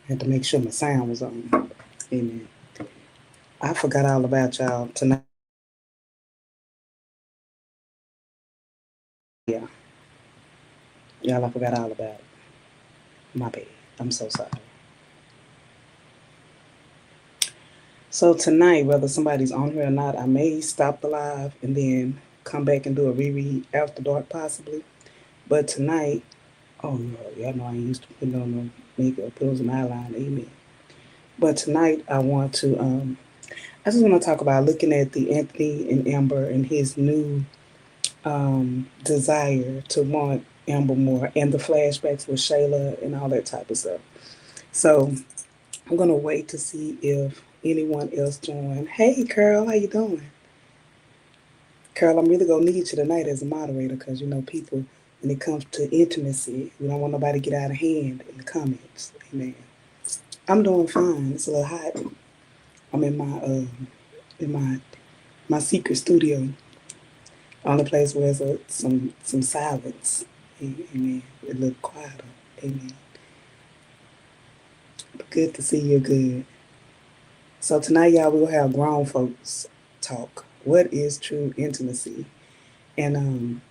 I had to make sure my sound was on. Amen. I forgot all about y'all tonight. Yeah, y'all, I forgot all about it. My bad. I'm so sorry. So tonight, whether somebody's on here or not, I may stop the live and then come back and do a reread after dark, possibly. But tonight, oh no, y'all know I ain't used to putting on no makeup, put on some eyeliner. Amen. But tonight, I just want to talk about looking at the Anthony and Amber and his new desire to want Amber more and the flashbacks with Shayla and all that type of stuff. So I'm gonna wait to see if anyone else join. Hey, Carol, how you doing? Carol, I'm really gonna need you tonight as a moderator because you know people when it comes to intimacy, we don't want nobody to get out of hand in the comments. Amen. I'm doing fine. It's a little hot. I'm in my secret studio, only place where there's some silence. Amen. A little quieter. Amen. Good to see you. Good. So tonight, y'all, we'll have grown folks talk. What is true intimacy? And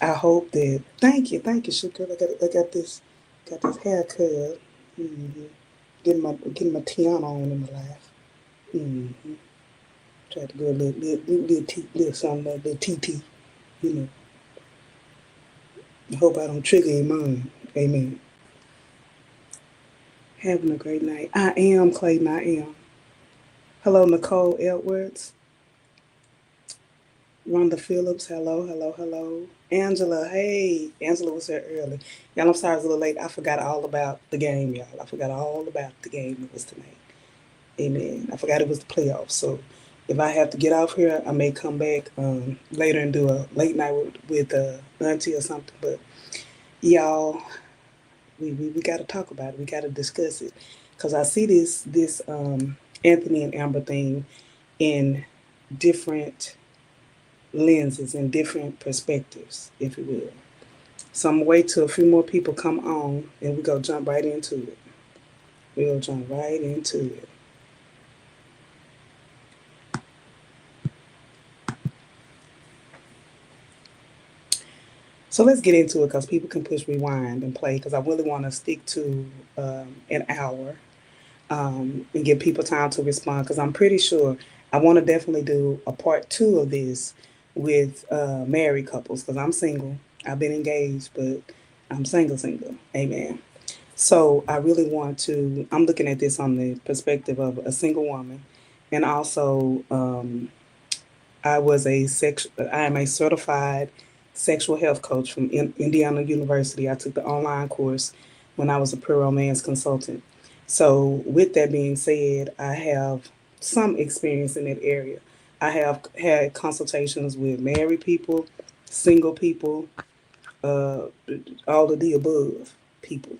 I hope that. Thank you, Sugar. Got this haircut. Mm-hmm. Getting my Tiana on in my life. Mm-hmm. Tried to go a little something, a little TT. You know. I hope I don't trigger him on. Amen. Having a great night. I am Clayton. I am. Hello, Nicole Edwards. Rhonda Phillips, hello, hello, hello. Angela, hey. Angela was here early. Y'all, I'm sorry I was a little late. I forgot all about the game, y'all. I forgot all about the game that was tonight. Amen. I forgot it was the playoffs. So if I have to get off here, I may come back later and do a late night with Auntie or something. But y'all, we got to talk about it. We got to discuss it. Because I see this Anthony and Amber thing in different lenses and different perspectives, if you will. So I'm gonna wait till a few more people come on and we go jump right into it. We'll jump right into it. So let's get into it because people can push rewind and play because I really want to stick to an hour and give people time to respond because I'm pretty sure I want to definitely do a part two of this with married couples because I'm single. I've been engaged, but I'm single. Amen. So I really want to. I'm looking at this on the perspective of a single woman, and also I am a certified sexual health coach from Indiana University. I took the online course when I was a pre-romance consultant. So with that being said, I have some experience in that area. I have had consultations with married people, single people, uh, all of the above people.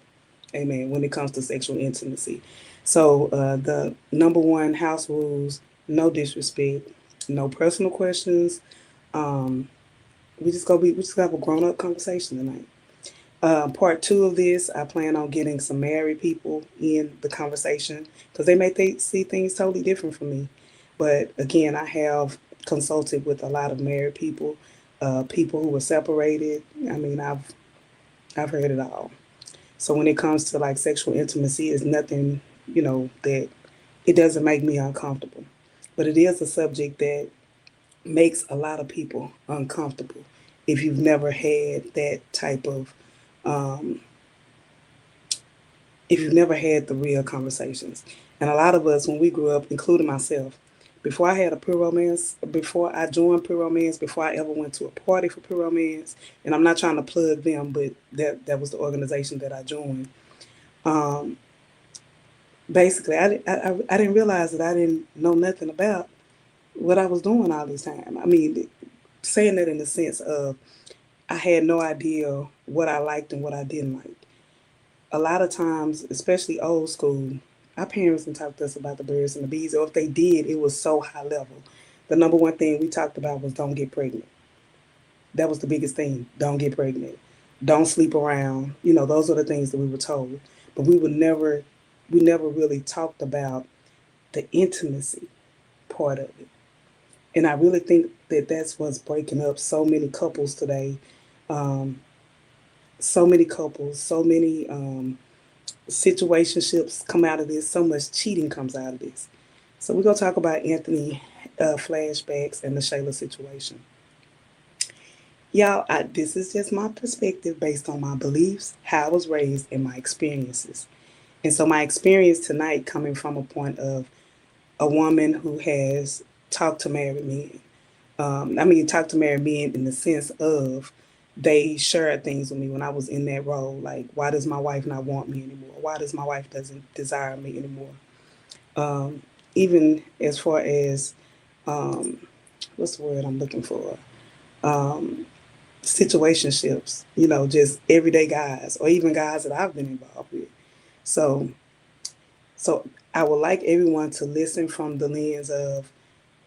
Amen. When it comes to sexual intimacy. So the number one house rules: no disrespect, no personal questions. Um, we just have a grown up conversation tonight. Part two of this, I plan on getting some married people in the conversation because they may see things totally different from me. But again, I have consulted with a lot of married people, people who were separated. I mean, I've heard it all. So when it comes to like sexual intimacy, it's nothing, that it doesn't make me uncomfortable. But it is a subject that makes a lot of people uncomfortable if you've never had that type of, um, if you've never had the real conversations. And a lot of us, when we grew up, including myself, before I had a pre romance, before I joined pre romance, before I ever went to a party for pre romance, and I'm not trying to plug them, but that was the organization that I joined. Um, Basically, I didn't realize that I didn't know nothing about what I was doing all this time. I mean, saying that in the sense of I had no idea what I liked and what I didn't like. A lot of times, especially old school, our parents didn't talk to us about the birds and the bees, or if they did, it was so high level. The number one thing we talked about was don't get pregnant. That was the biggest thing. Don't get pregnant. Don't sleep around. Those are the things that we were told. But we would never. we never really talked about the intimacy part of it. And I really think that that's what's breaking up so many couples today. Um, so many couples, so many situationships come out of this. So much cheating comes out of this. So we're gonna talk about Anthony flashbacks and the Shayla situation. Y'all, this is just my perspective based on my beliefs, how I was raised, and my experiences. And so my experience tonight coming from a point of a woman who has talked to married men. Talked to married men in the sense of they shared things with me when I was in that role. Like, why does my wife not want me anymore? Why does my wife doesn't desire me anymore? Even as far as what's the word I'm looking for? Situationships, just everyday guys or even guys that I've been involved with. So, so I would like everyone to listen from the lens of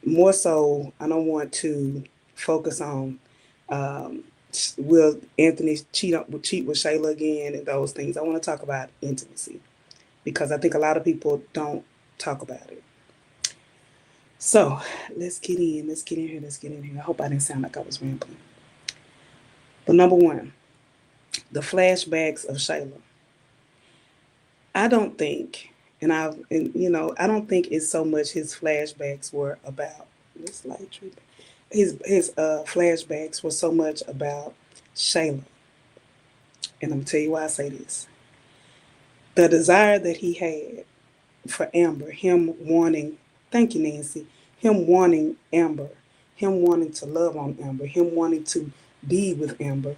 more so. I don't want to focus on um, will Anthony cheat with Shayla again and those things. I want to talk about intimacy because I think a lot of people don't talk about it. So let's get in. Let's get in here. Let's get in here. I hope I didn't sound like I was rambling. But number one, the flashbacks of Shayla. I don't think, I don't think it's so much his flashbacks were about this light treatment. His flashbacks were so much about Shayla, and I'm gonna tell you why I say this. The desire that he had for Amber, him wanting, thank you, Nancy, him wanting Amber, him wanting to love on Amber, him wanting to be with Amber,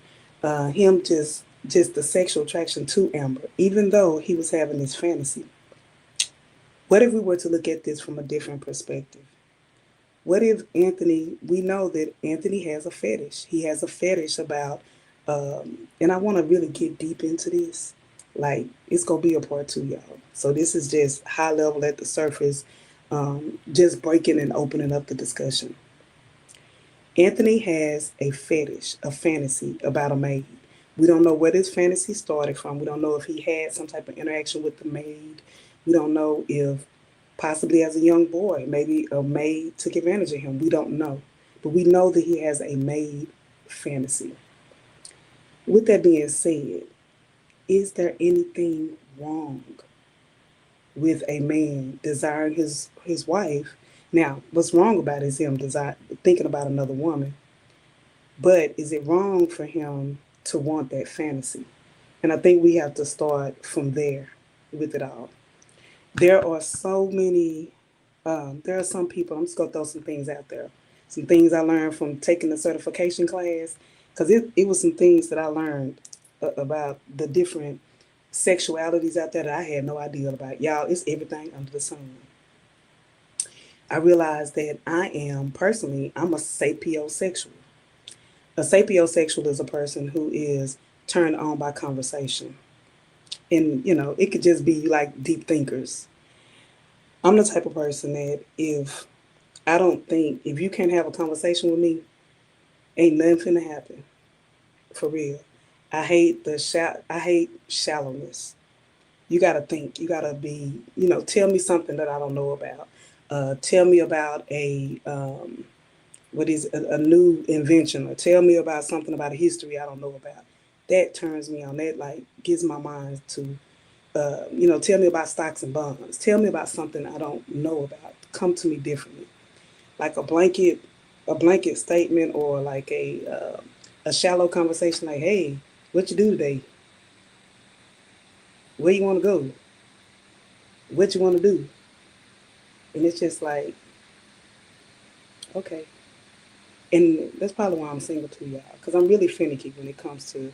him just the sexual attraction to Amber, even though he was having this fantasy. What if we were to look at this from a different perspective? What if Anthony, we know that Anthony has a fetish. He has a fetish about, and I want to really get deep into this. Like, it's going to be a part two, y'all. So this is just high level at the surface, just breaking and opening up the discussion. Anthony has a fetish, a fantasy about a maid. We don't know where this fantasy started from. We don't know if he had some type of interaction with the maid. We don't know if possibly as a young boy, maybe a maid took advantage of him. We don't know. But we know that he has a maid fantasy. With that being said, is there anything wrong with a man desiring his wife? Now, what's wrong about it is him thinking about another woman. But is it wrong for him to want that fantasy? And I think we have to start from there with it all. There are so many, there are some people, I'm just going to throw some things out there. Some things I learned from taking the certification class, because it was some things that I learned about the different sexualities out there that I had no idea about. Y'all, it's everything under the sun. I realized that I'm a sapiosexual. A sapiosexual is a person who is turned on by conversation. And, it could just be like deep thinkers. I'm the type of person that if you can't have a conversation with me, ain't nothing finna happen. For real. I hate shallowness. You gotta think. You gotta be, tell me something that I don't know about. Tell me about a new invention, or tell me about something about a history I don't know about. That turns me on. That like gives my mind to, tell me about stocks and bonds. Tell me about something I don't know about. Come to me differently, like a blanket statement, or like a shallow conversation. Like, hey, what you do today? Where you want to go? What you want to do? And it's just like, okay. And that's probably why I'm single too, y'all, because I'm really finicky when it comes to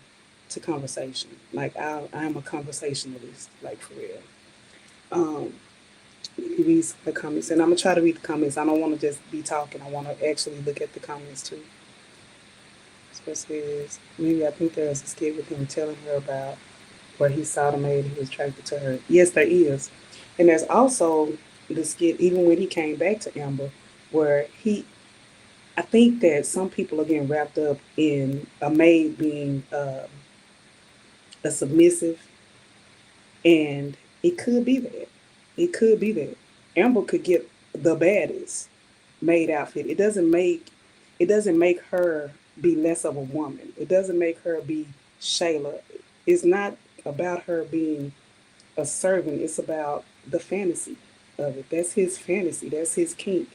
conversation. Like I am a conversationalist, like for real. Um, read the comments, and I'm gonna try to read the comments. I don't want to just be talking. I want to actually look at the comments too. Especially maybe I think there was a skit with him telling her about where he saw the maid, he was attracted to her. Yes, there is, and there's also the skit even when he came back to Amber, where he. I think that some people are getting wrapped up in a maid being a submissive, and It could be that. It could be that. Amber could get the baddest maid outfit. It doesn't make her be less of a woman. It doesn't make her be Shayla. It's not about her being a servant. It's about the fantasy of it. That's his fantasy. That's his kink.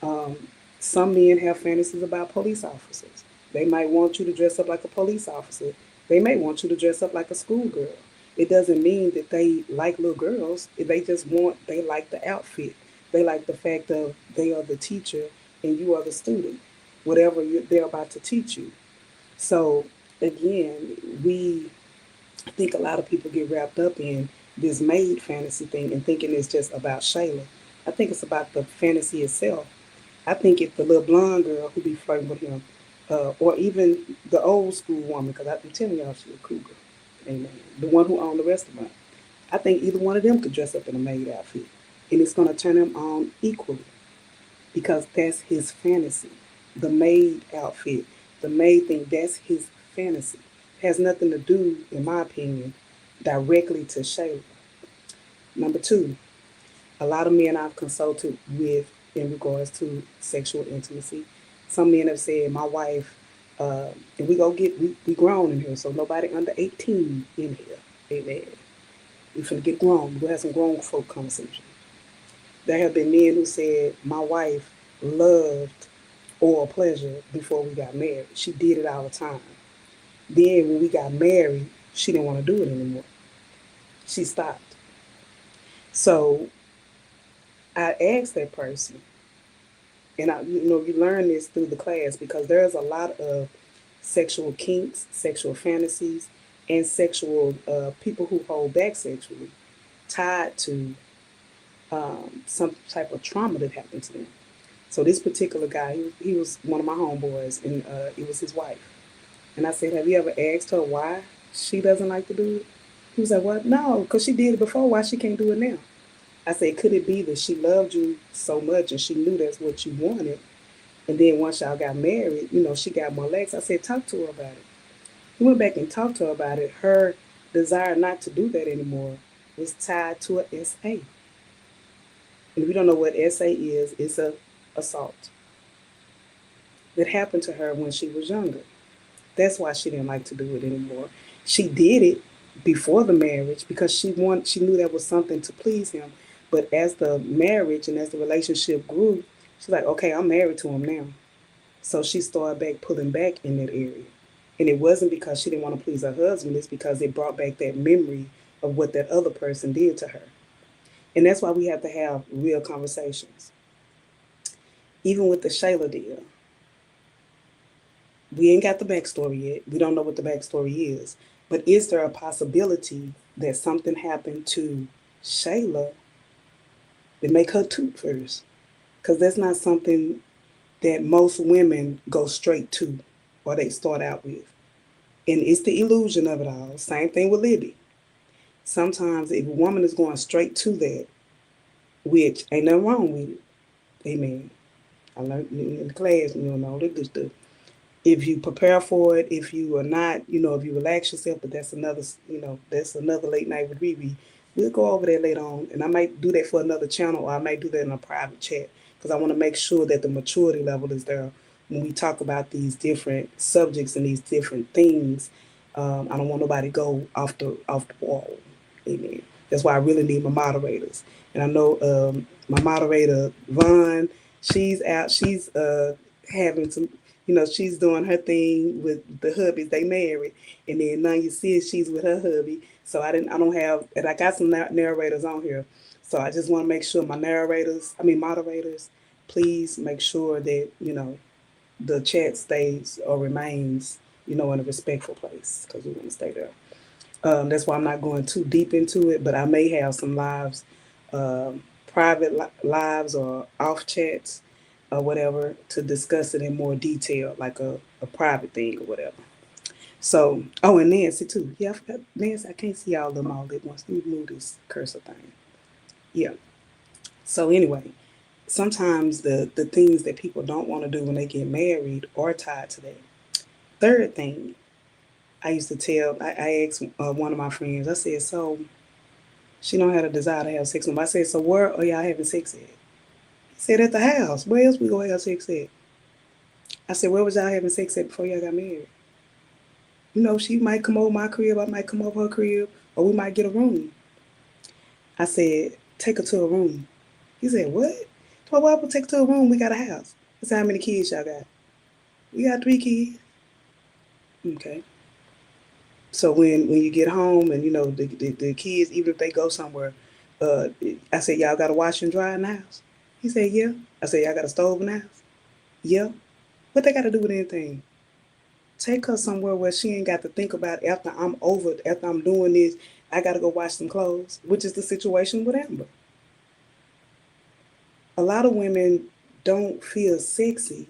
Um, some men have fantasies about police officers. They might want you to dress up like a police officer. They may want you to dress up like a schoolgirl. It doesn't mean that they like little girls. They like the outfit. They like the fact of they are the teacher and you are the student, whatever they're about to teach you. So again, I think a lot of people get wrapped up in this maid fantasy thing and thinking it's just about Shayla. I think it's about the fantasy itself. I think if the little blonde girl who be flirting with him, or even the old school woman, because I'm telling y'all she's a cougar, amen, the one who owned the restaurant, I think either one of them could dress up in a maid outfit, and it's going to turn him on equally because that's his fantasy. The maid outfit, the maid thing, that's his fantasy. It has nothing to do, in my opinion, directly to Shayla. Number two, a lot of men I've consulted with in regards to sexual intimacy. Some men have said, my wife, and we grown in here, so nobody under 18 in here. Amen. We finna get grown. We'll have some grown folk conversation. There have been men who said, my wife loved oral pleasure before we got married. She did it all the time. Then when we got married, she didn't want to do it anymore. She stopped. So I asked that person, and you learn this through the class because there's a lot of sexual kinks, sexual fantasies, and sexual people who hold back sexually tied to some type of trauma that happened to them. So this particular guy, he was one of my homeboys, and it was his wife. And I said, have you ever asked her why she doesn't like to do it? He was like, what? No, because she did it before. Why she can't do it now? I said, could it be that she loved you so much and she knew that's what you wanted? And then once y'all got married, she got more legs. I said, talk to her about it. He went back and talked to her about it. Her desire not to do that anymore was tied to an SA. And if you don't know what SA is, it's a assault that happened to her when she was younger. That's why she didn't like to do it anymore. She did it before the marriage because she knew that was something to please him. But as the marriage and as the relationship grew, she's like, okay, I'm married to him now. So she started pulling back in that area. And it wasn't because she didn't want to please her husband, it's because it brought back that memory of what that other person did to her. And that's why we have to have real conversations. Even with the Shayla deal, we ain't got the backstory yet. We don't know what the backstory is. But is there a possibility that something happened to Shayla that make her toot first? Because that's not something that most women go straight to or they start out with. And it's the illusion of it all. Same thing with Libby. Sometimes if a woman is going straight to that, which ain't nothing wrong with it, amen. I learned in the class, all that good stuff. If you prepare for it, if you are not, if you relax yourself, but that's another late night with ReRe. We'll go over that later on, and I might do that for another channel, or I might do that in a private chat because I want to make sure that the maturity level is there when we talk about these different subjects and these different things. I don't want nobody to go off the wall. Amen. That's why I really need my moderators, and I know my moderator Vaughn. She's out. She's having some she's doing her thing with the hubbies. They married, and then now you see she's with her hubby. So I don't have, and I got some narrators on here. So I just want to make sure my moderators, please make sure that the chat stays or remains in a respectful place because we want to stay there. That's why I'm not going too deep into it, but I may have some lives, private lives or off chats or whatever to discuss it in more detail, like a private thing or whatever. So, and Nancy too. Yeah, I forgot Nancy. I can't see all of them all at once. Let me move this cursor thing. Yeah. So anyway, sometimes the things that people don't want to do when they get married are tied to that. Third thing, I used to tell. I asked one of my friends. I said, so She don't have a desire to have sex with him. I said, so where are y'all having sex at? He said, at the house. Where else we gonna have sex at? I said, where was y'all having sex at before y'all got married? She might come over my crib, I might come over her crib, or we might get a room. I said, take her to a room. He said, what? Well, why would take her to a room? We got a house. I said, how many kids y'all got? We got 3 kids. Okay. So when you get home and the kids, even if they go somewhere, uh, I said, y'all got to wash and dry in the house. He said, yeah. I said, y'all got a stove in the house. Yeah. What they got to do with anything? Take her somewhere where she ain't got to think about after I'm over, after I'm doing this, I got to go wash some clothes, which is the situation with Amber. A lot of women don't feel sexy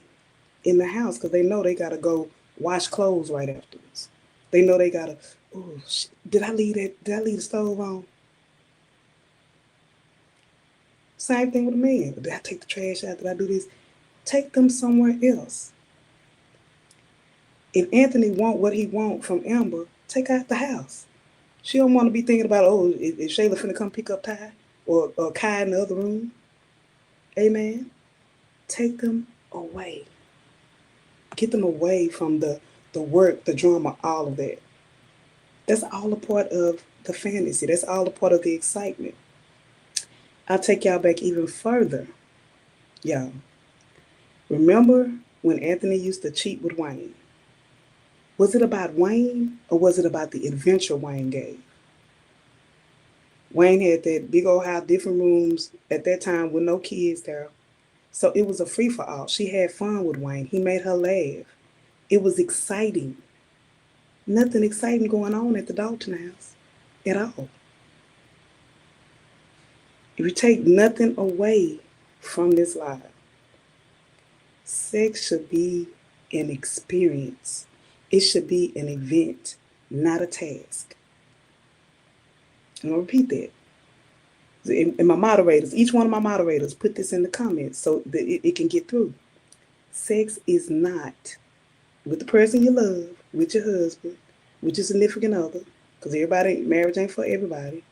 in the house because they know they got to go wash clothes right afterwards. They know they got to, oh, did I leave that? Did I leave the stove on? Same thing with a man. Did I take the trash out? Did I do this? Take them somewhere else. If Anthony want what he want from Amber, take her out the house. She don't want to be thinking about, oh, is Shayla finna come pick up Ty or Kai in the other room? Amen. Take them away. Get them away from the work, the drama, all of that. That's all a part of the fantasy. That's all a part of the excitement. I'll take y'all back even further. Y'all, remember when Anthony used to cheat with Wayne? Was it about Wayne or was it about the adventure Wayne gave? Wayne had that big old house, different rooms at that time with no kids there. So it was a free for all. She had fun with Wayne. He made her laugh. It was exciting. Nothing exciting going on at the Dalton house at all. If you take nothing away from this life, sex should be an experience. It should be an event, not a task. I'm going to repeat that. And my moderators, each one of my moderators, put this in the comments so that it can get through. Sex is not with the person you love, with your husband, with your significant other, because marriage ain't for everybody.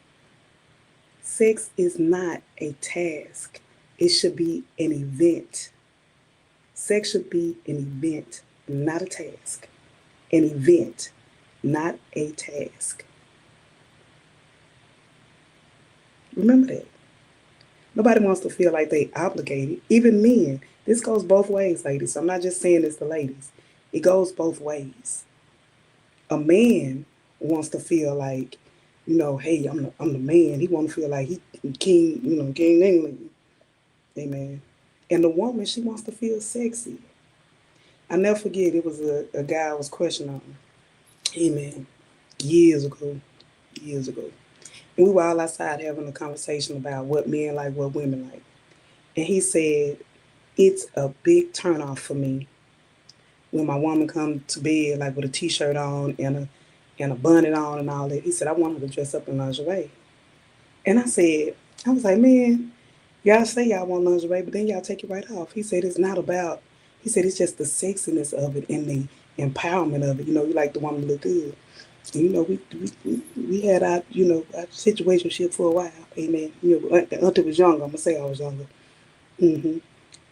Sex is not a task. It should be an event. Sex should be an event, not a task. An event, not a task. Remember that. Nobody wants to feel like they obligated. Even men. This goes both ways, ladies. I'm not just saying this to ladies. It goes both ways. A man wants to feel like, hey, I'm the man. He wants to feel like he king, King England. Amen. And the woman, she wants to feel sexy. I never forget, it was a guy I was crushing on. Amen. Years ago. Years ago. And we were all outside having a conversation about what men like, what women like. And he said, it's a big turnoff for me when my woman comes to bed like with a t-shirt on and a bonnet on and all that. He said, I want her to dress up in lingerie. And I was like, man, y'all say y'all want lingerie, but then y'all take it right off. He said, he said, it's just the sexiness of it and the empowerment of it. You like the woman to look good. And, we had our situationship for a while. Amen. Auntie was younger. I'm going to say I was younger. Mm-hmm.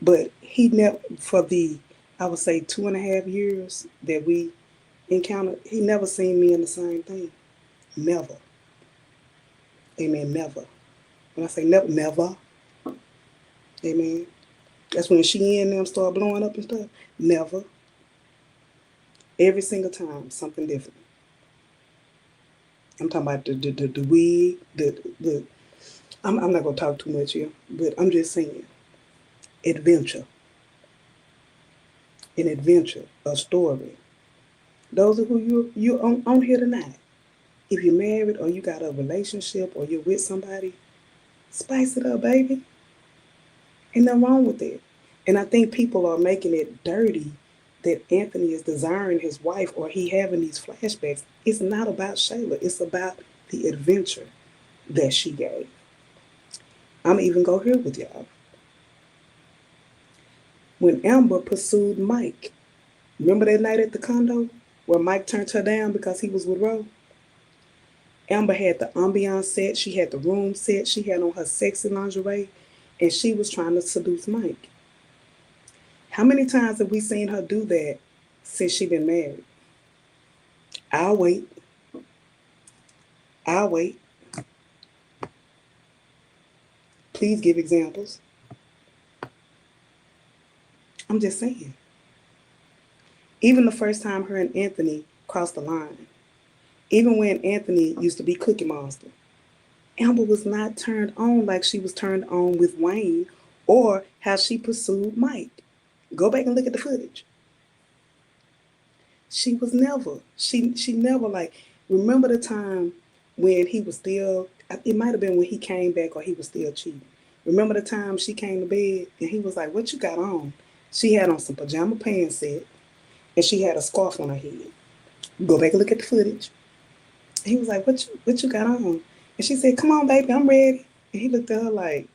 But he never, for the, I would say 2.5 years that we encountered, he never seen me in the same thing. Never. Amen. Never. When I say never, never. Amen. That's when she and them start blowing up and stuff. Never. Every single time, something different. I'm talking about the wig, I'm not going to talk too much here, but I'm just saying, adventure. An adventure, a story. Those are who you're on here tonight. If you're married or you got a relationship or you're with somebody, spice it up, baby. Ain't nothing wrong with that. And I think people are making it dirty that Anthony is desiring his wife or he having these flashbacks. It's not about Shayla. It's about the adventure that she gave. I'm even go here with y'all. When Amber pursued Mike, remember that night at the condo where Mike turned her down because he was with Ro? Amber had the ambiance set, she had the room set, she had on her sexy lingerie, and she was trying to seduce Mike. How many times have we seen her do that since she been married? I'll wait. I'll wait. Please give examples. I'm just saying. Even the first time her and Anthony crossed the line, even when Anthony used to be Cookie Monster, Amber was not turned on like she was turned on with Wayne or how she pursued Mike. Go back and look at the footage. She was never. She never like. Remember the time when he was still. It might have been when he came back or he was still cheating. Remember the time she came to bed and he was like, "What you got on?" She had on some pajama pants set and she had a scarf on her head. Go back and look at the footage. And he was like, "What you got on?" And she said, "Come on, baby, I'm ready." And he looked at her like,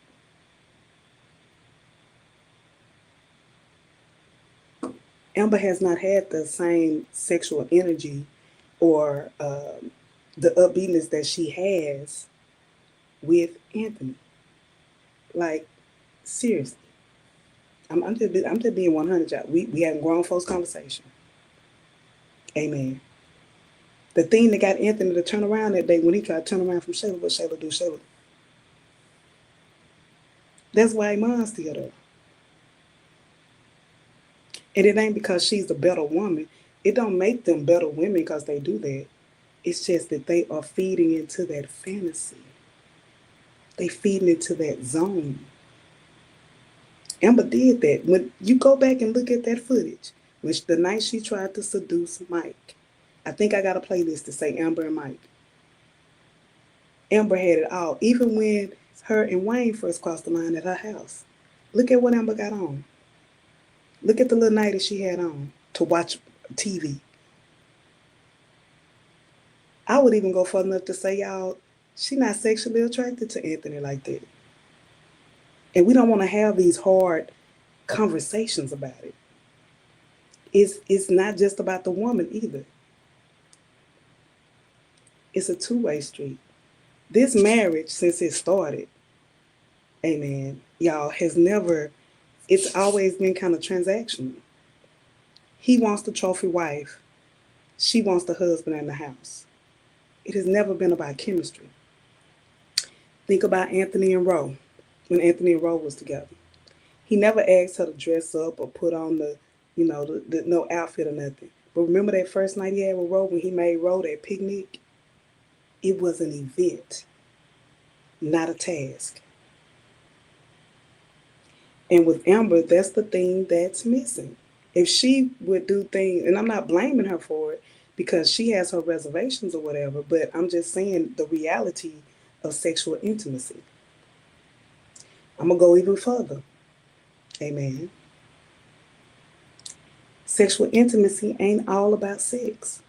Amber has not had the same sexual energy or the upbeatness that she has with Anthony. Like, seriously. I'm just being 100, y'all. We having grown folks conversation. Amen. The thing that got Anthony to turn around that day when he tried to turn around from Shayla, what Shayla do, Shayla. That's why mom's still there. And it ain't because she's a better woman. It don't make them better women because they do that. It's just that they are feeding into that fantasy. They feeding into that zone. Amber did that. When you go back and look at that footage, which the night she tried to seduce Mike, I think I got a playlist to say Amber and Mike. Amber had it all, even when her and Wayne first crossed the line at her house. Look at what Amber got on. Look at the little nightie she had on to watch TV. I would even go far enough to say, y'all, she not sexually attracted to Anthony like that. And we don't want to have these hard conversations about it. It's not just about the woman either. It's a two-way street. This marriage, since it started, amen, y'all, has never, it's always been kind of transactional. He wants the trophy wife. She wants the husband in the house. It has never been about chemistry. Think about Anthony and Roe, when Anthony and Roe was together. He never asked her to dress up or put on the no outfit or nothing. But remember that first night he had with Roe when he made Roe that picnic? It was an event, not a task. And with Amber, that's the thing that's missing. If she would do things, and I'm not blaming her for it because she has her reservations or whatever, but I'm just saying the reality of sexual intimacy. I'm going to go even further. Amen. Sexual intimacy ain't all about sex.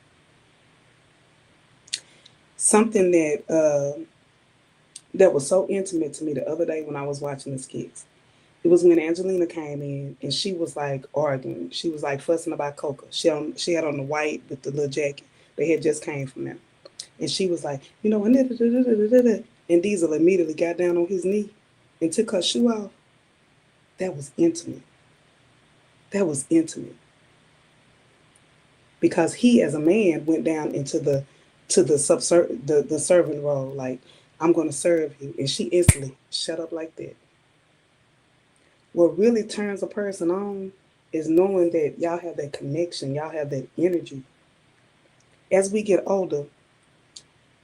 Something that was so intimate to me the other day when I was watching the skits. It was when Angelina came in and she was like arguing. She was like fussing about Coca. She had on the white with the little jacket. They had just came from them. And she was like, and Diesel immediately got down on his knee and took her shoe off. That was intimate. That was intimate. Because he as a man went down into the servant role, like, I'm gonna serve you. And she instantly shut up like that. What really turns a person on is knowing that y'all have that connection, y'all have that energy. As we get older,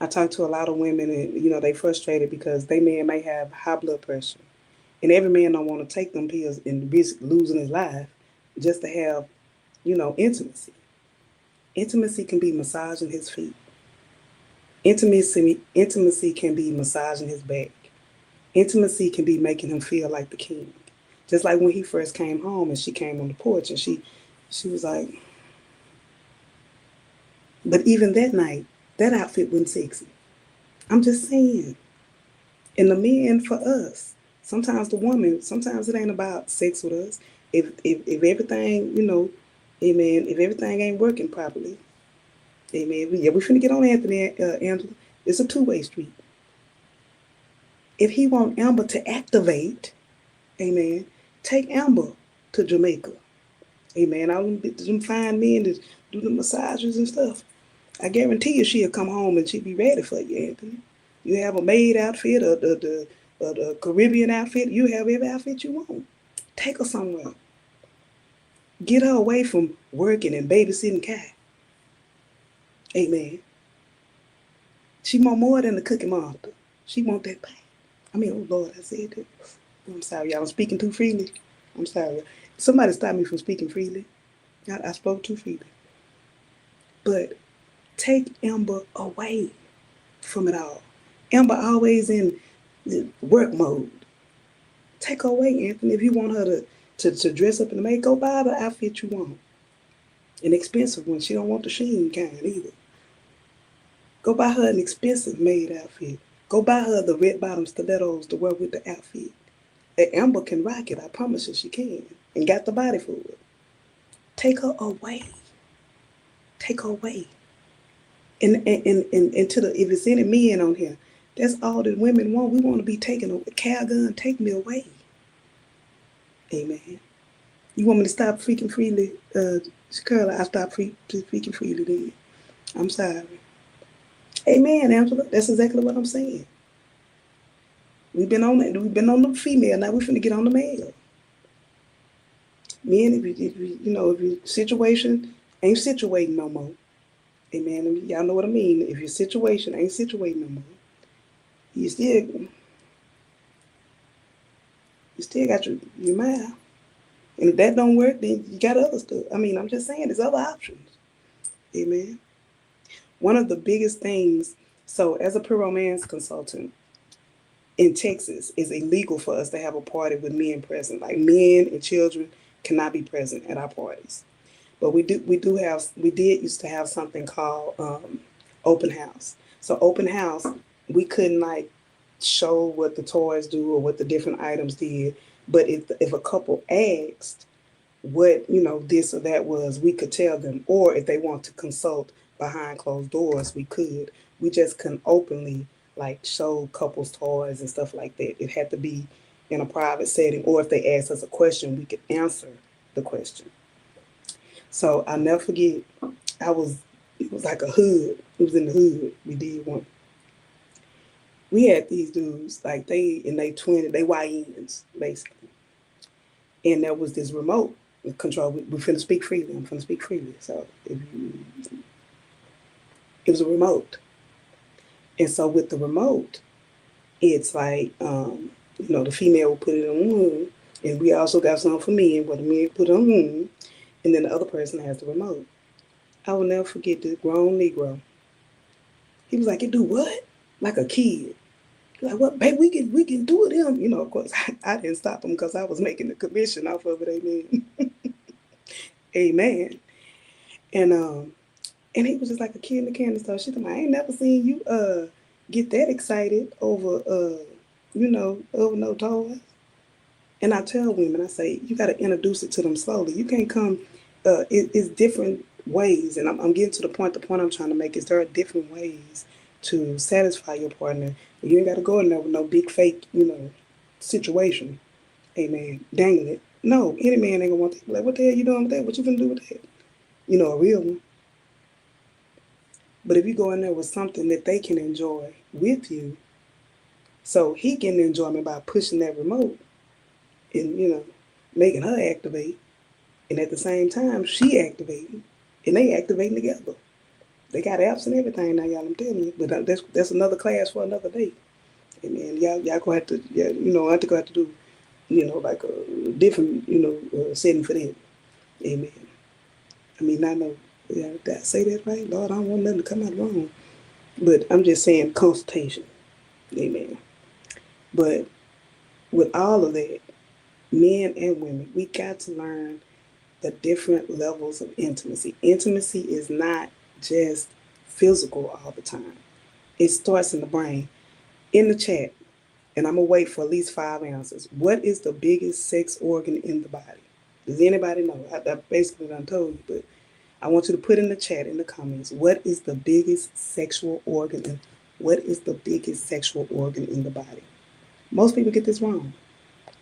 I talk to a lot of women and they frustrated because they man may have high blood pressure. And every man don't want to take them pills and risk losing his life just to have, intimacy. Intimacy can be massaging his feet. Intimacy can be massaging his back. Intimacy can be making him feel like the king. Just like when he first came home and she came on the porch and she was like, but even that night, that outfit wasn't sexy. I'm just saying. And the men for us, sometimes the woman, sometimes it ain't about sex with us. If everything, amen, if everything ain't working properly, amen. Yeah, we finna get on Anthony, Angela. It's a two-way street. If he want Amber to activate, amen, take Amber to Jamaica. Amen. All them fine men that do the massages and stuff. I guarantee you she'll come home and she'll be ready for you, Anthony. You have a maid outfit or the Caribbean outfit. You have every outfit you want. Take her somewhere. Get her away from working and babysitting Kai. Amen. She want more than the cookie monster. She want that pie. I mean, oh Lord, I said that. I'm sorry, y'all. I'm speaking too freely. I'm sorry. Somebody stop me from speaking freely. I spoke too freely. But take Amber away from it all. Amber always in work mode. Take her away, Anthony. If you want her to dress up in the make, go buy the outfit you want. An expensive one. She don't want the Sheen kind either. Go buy her an expensive maid outfit. Go buy her the red bottom stilettos to wear with the outfit. And Amber can rock it. I promise you she can. And got the body for it. Take her away. Take her away. And to the, if it's any men on here, that's all that women want. We want to be taken away. Calgon, take me away. Amen. You want me to stop freaking freely? Carla, I stop freaking freely then. I'm sorry. Amen, Angela. That's exactly what I'm saying. We've been on the female. Now we're finna get on the male. Men, if your situation ain't situating no more. Amen. Y'all know what I mean. If your situation ain't situating no more, you still got your mind. And if that don't work, then you got other stuff. I mean, I'm just saying there's other options. Amen. One of the biggest things, so as a pre-romance consultant in Texas, it's illegal for us to have a party with men present. Like men and children cannot be present at our parties. But we did used to have something called open house. So open house, we couldn't like show what the toys do or what the different items did. But if a couple asked what this or that was, we could tell them. Or if they want to consult behind closed doors, we could. We just couldn't openly like show couples toys and stuff like that. It had to be in a private setting. Or if they asked us a question, we could answer the question. So I'll never forget, it was like a hood. It was in the hood. We did one. We had these dudes, like they in their 20s, they YNs, basically. And there was this remote control. We're finna speak freely. I'm finna speak freely. So it was a remote. And so with the remote, it's like, the female will put it on, and we also got some for men, where the men put it on, and then the other person has the remote. I will never forget this grown Negro. He was like, "It do what?" Like a kid. Like, "What, babe? We can do it." Of course, I didn't stop him because I was making the commission off of it. Amen. Amen. And he was just like a kid in the candy store. She's like, "I ain't never seen you get that excited over over no toys." And I tell women, I say, you got to introduce it to them slowly. You can't come. It's different ways, and I'm getting to the point. The point I'm trying to make is there are different ways to satisfy your partner. You ain't got to go in there with no big fake, situation. Amen. Dangling it. No, any man ain't gonna want that. Like, what the hell you doing with that? What you gonna do with that? A real one. But if you go in there with something that they can enjoy with you, so he can enjoy me by pushing that remote and making her activate, and at the same time she activating, and they activating together. They got apps and everything now, y'all. I'm telling you, but that's another class for another day. And man, y'all gonna have to, I think I have to do, like a different, setting for that. Amen. I mean, I know, did I say that right? Lord, I don't want nothing to come out wrong. But I'm just saying consultation. Amen. But with all of that, men and women, we got to learn the different levels of intimacy. Intimacy is not just physical all the time. It starts in the brain. In the chat, and I'm going to wait for at least 5 answers. What is the biggest sex organ in the body? Does anybody know? I basically done told you, but I want you to put in the chat, in the comments, what is the biggest sexual organ? And What is the biggest sexual organ in the body? Most people get this wrong.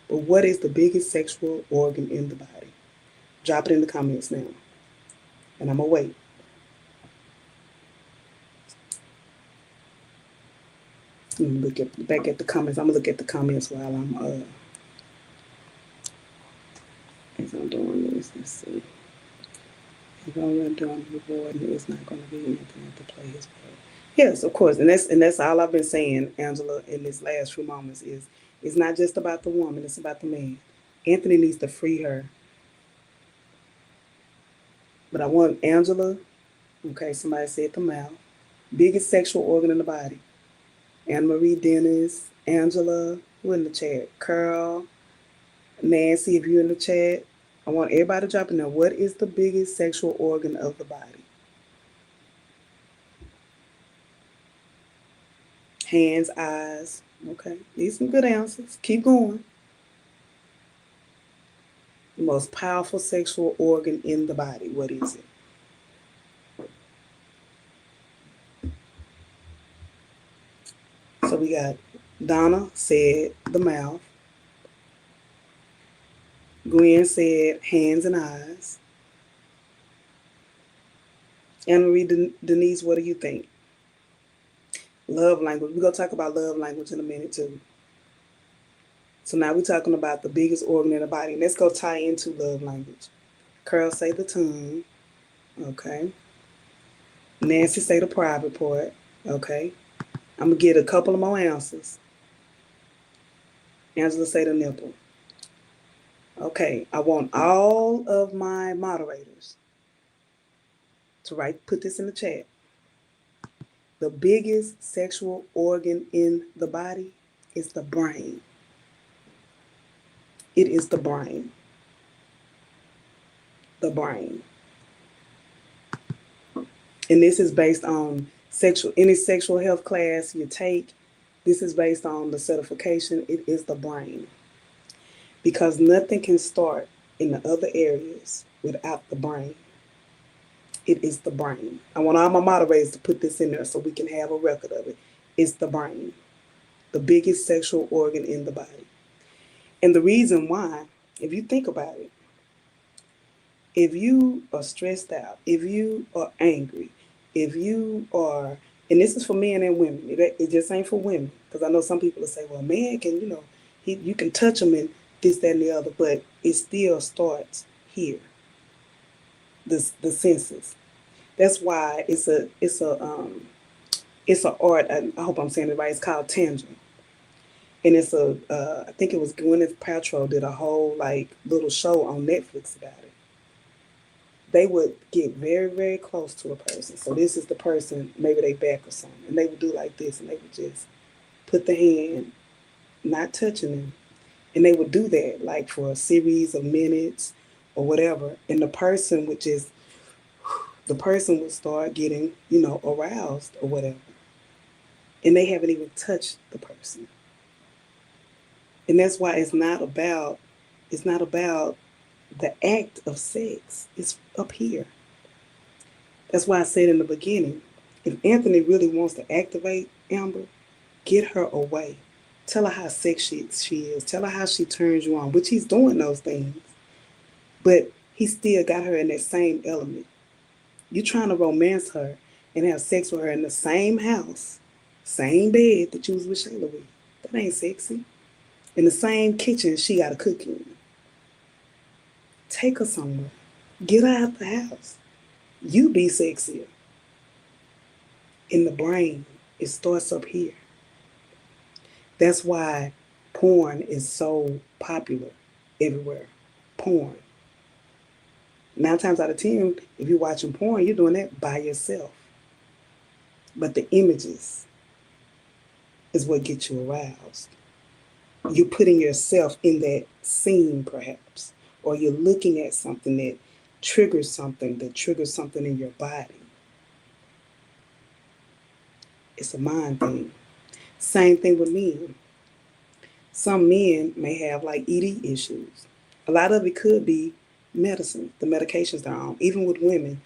But what is the biggest sexual organ in the body? Drop it in the comments now. And I'm going to wait. Let me look back at the comments. I'm going to look at the comments while as I'm doing this. Let's see. If I'm doing rewarding, it's not going to be anything to play his part. Yes, of course. And that's all I've been saying, Angela, in these last few moments is it's not just about the woman, it's about the man. Anthony needs to free her. But I want Angela, okay, somebody said the mouth. Biggest sexual organ in the body. Anne Marie Dennis, Angela, who in the chat? Carl, Nancy, if you're in the chat. I want everybody to drop in there. What is the biggest sexual organ of the body? Hands, eyes. Okay, these are some good answers. Keep going. The most powerful sexual organ in the body. What is it? So we got Donna said the mouth. Gwen said hands and eyes. Anne-Marie Denise, what do you think? Love language. We're going to talk about love language in a minute too. So now we're talking about the biggest organ in the body. Let's go tie into love language. Carl say the tongue. Okay. Nancy say the private part. Okay. I'm going to get a couple of more answers. Angela say the nipple. Okay. I want all of my moderators to put this in the chat. The biggest sexual organ in the body is the brain. It is the brain. The brain. And this is based on any sexual health class you take. This is based on the certification. It is the brain. Because nothing can start in the other areas without the brain. It is the brain. I want all my moderators to put this in there so we can have a record of it. It's the brain. The biggest sexual organ in the body. And the reason why, if you think about it, if you are stressed out, if you are angry, if you are, and this is for men and women, it just ain't for women. Because I know some people will say, well, man can, you can touch them and this, that, and the other, but it still starts here. The senses. That's why it's an art. I hope I'm saying it right. It's called tangent, and it's I think it was Gwyneth Paltrow did a whole little show on Netflix about it. They would get very, very close to a person. So this is the person, maybe they back or something, and they would do like this, and they would just put the hand, not touching them, and they would do that for a series of minutes or whatever, and the person would start getting, aroused or whatever. And they haven't even touched the person. And that's why it's not about the act of sex. It's up here. That's why I said in the beginning, if Anthony really wants to activate Amber, get her away. Tell her how sexy she is. Tell her how she turns you on, which he's doing those things. But he still got her in that same element. You're trying to romance her and have sex with her in the same house, same bed that you was with Shayla with. That ain't sexy. In the same kitchen she got to cook in. Take her somewhere. Get her out the house. You be sexier. In the brain, it starts up here. That's why porn is so popular everywhere. Porn. 9 times out of 10, if you're watching porn, you're doing that by yourself. But the images is what gets you aroused. You're putting yourself in that scene, perhaps, or you're looking at something that triggers something in your body. It's a mind thing. Same thing with men. Some men may have ED issues. A lot of it could be medicine, the medications they're on. Even with women,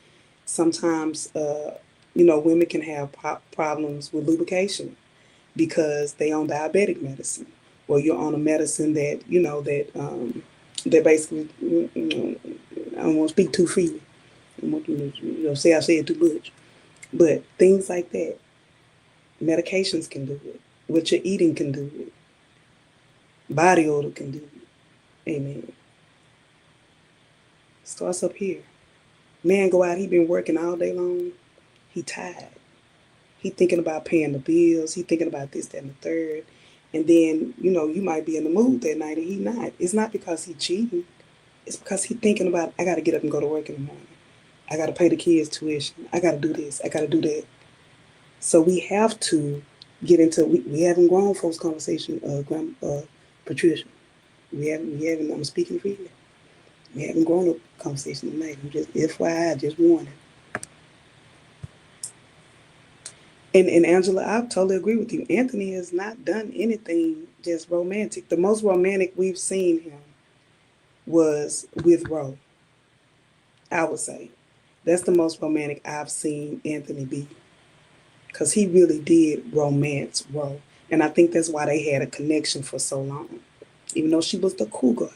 sometimes Women can have problems with lubrication because they on diabetic medicine, or you're on a medicine that that basically, I don't want to speak too freely. I don't want say I said too much, but things like that, medications can do it. What you're eating can do it. Body odor can do it. Amen. Starts up here. Man go out. He been working all day long. He tired. He thinking about paying the bills. He thinking about this, that, and the third. And then, you might be in the mood that night and he not. It's not because he cheating. It's because he thinking about, I got to get up and go to work in the morning. I got to pay the kids tuition. I got to do this. I got to do that. So we have to get into, we haven't grown folks conversation, Patricia. We haven't, I'm speaking freely. We haven't grown up conversation tonight. I'm just, FYI, just warning. And Angela, I totally agree with you. Anthony has not done anything just romantic. The most romantic we've seen him was with Ro, I would say. That's the most romantic I've seen Anthony be. Because he really did romance Ro. And I think that's why they had a connection for so long. Even though she was the cougar.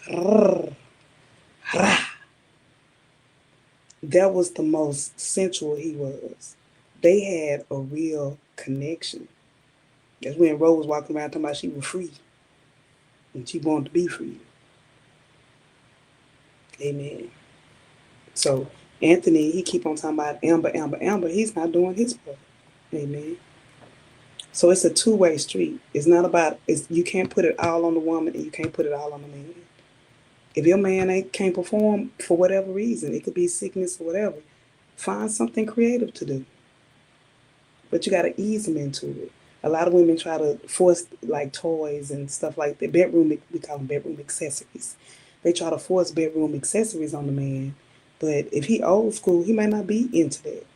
That was the most sensual he was. They had a real connection. That's when Ro was walking around talking about she was free. And she wanted to be free. Amen. So Anthony, he keep on talking about Amber, Amber, Amber. He's not doing his part. Amen. So it's a two-way street. It's not about, you can't put it all on the woman and you can't put it all on the man. If your man can't perform for whatever reason, it could be sickness or whatever, find something creative to do. But you got to ease them into it. A lot of women try to force like toys and stuff like that. We call them bedroom accessories. They try to force bedroom accessories on the man. But if he old school, he might not be into that.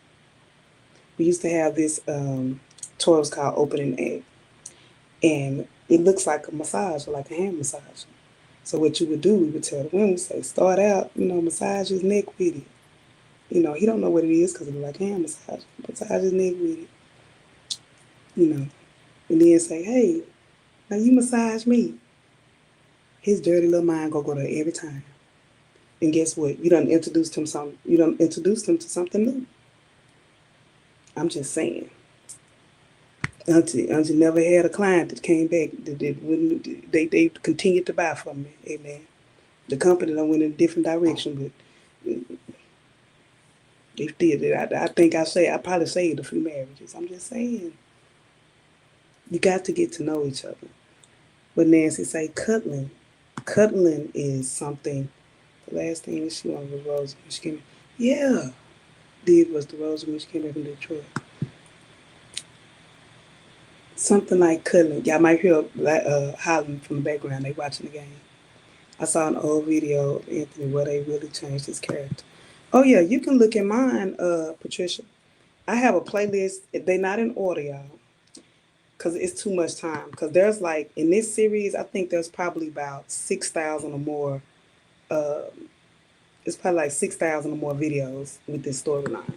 We used to have this toy was called Opening Egg. And it looks like a massage, or like a hand massage. So what you would do, we would tell the women, say, start out, massage his neck with it. He don't know what it is because it looks like a hand massage. Massage his neck with it. And then say, hey, now you massage me. His dirty little mind go there every time. And guess what? You done introduced him to something new. I'm just saying. Auntie never had a client that came back they continued to buy from me. Amen. The company done went in a different direction, but they did it. I think I probably saved a few marriages. I'm just saying. You got to get to know each other. But Nancy say cuddling. Cuddling is something. The last thing that she wanted was Rosie when she came in. Yeah. Did was the Rosie when she came in from Detroit. Something like cuddling. Y'all might hear hollering from the background. They watching the game. I saw an old video of Anthony where they really changed his character. Oh yeah, you can look at mine, Patricia. I have a playlist. They're not in order, y'all, because it's too much time. Because there's like, in this series, I think there's probably about 6,000 or more. It's probably like 6,000 or more videos with this storyline.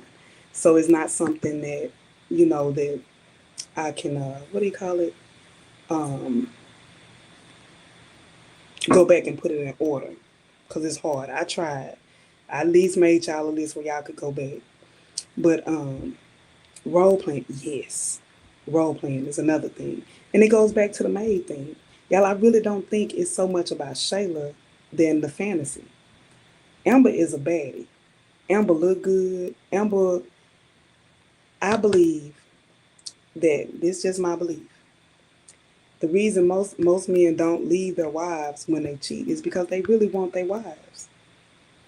So it's not something that, that I can, what do you call it? Go back and put it in order. Because it's hard. I tried. I at least made y'all a list where y'all could go back. But role playing, yes. Role playing is another thing. And it goes back to the maid thing. Y'all, I really don't think it's so much about Shayla than the fantasy. Amber is a baddie. Amber look good. Amber, I believe that, this is just my belief. The reason most men don't leave their wives when they cheat is because they really want their wives.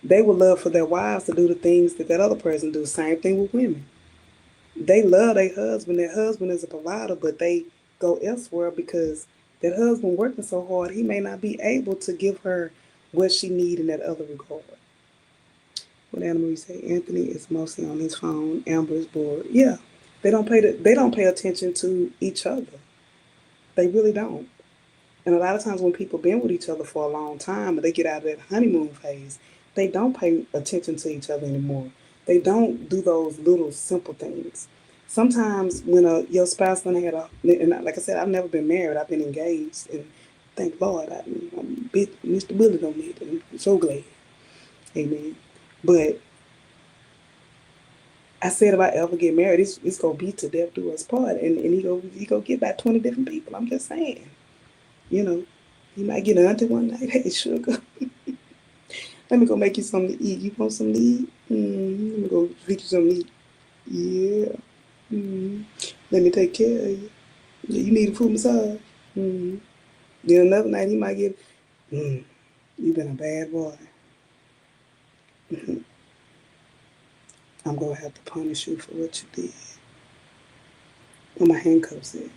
They would love for their wives to do the things that other person do. Same thing with women. They love their husband. Their husband is a provider, but they go elsewhere because that husband working so hard, he may not be able to give her what she needs in that other regard. What Anna Marie say? Anthony is mostly on his phone. Amber is bored. Yeah, they don't pay attention to each other. They really don't. And a lot of times when people been with each other for a long time and they get out of that honeymoon phase, they don't pay attention to each other anymore. They don't do those little simple things. Sometimes when your spouse done had a, and like I said, I've never been married. I've been engaged, and thank Lord, I'm Mr. Willie on it, and I'm so glad. Amen. But I said if I ever get married, it's gonna be to death do us part, and he go get about 20 different people. I'm just saying, you know, you might get an auntie one night. Hey, sugar, let me go make you something to eat. You want some to eat? Let me go fix you something to eat. Yeah. Mm. Let me take care of you. Yeah, you need a foot massage. Mm. Then another night he might get, mm, you been a bad boy. I'm gonna have to punish you for what you did. Where my handcuffs at?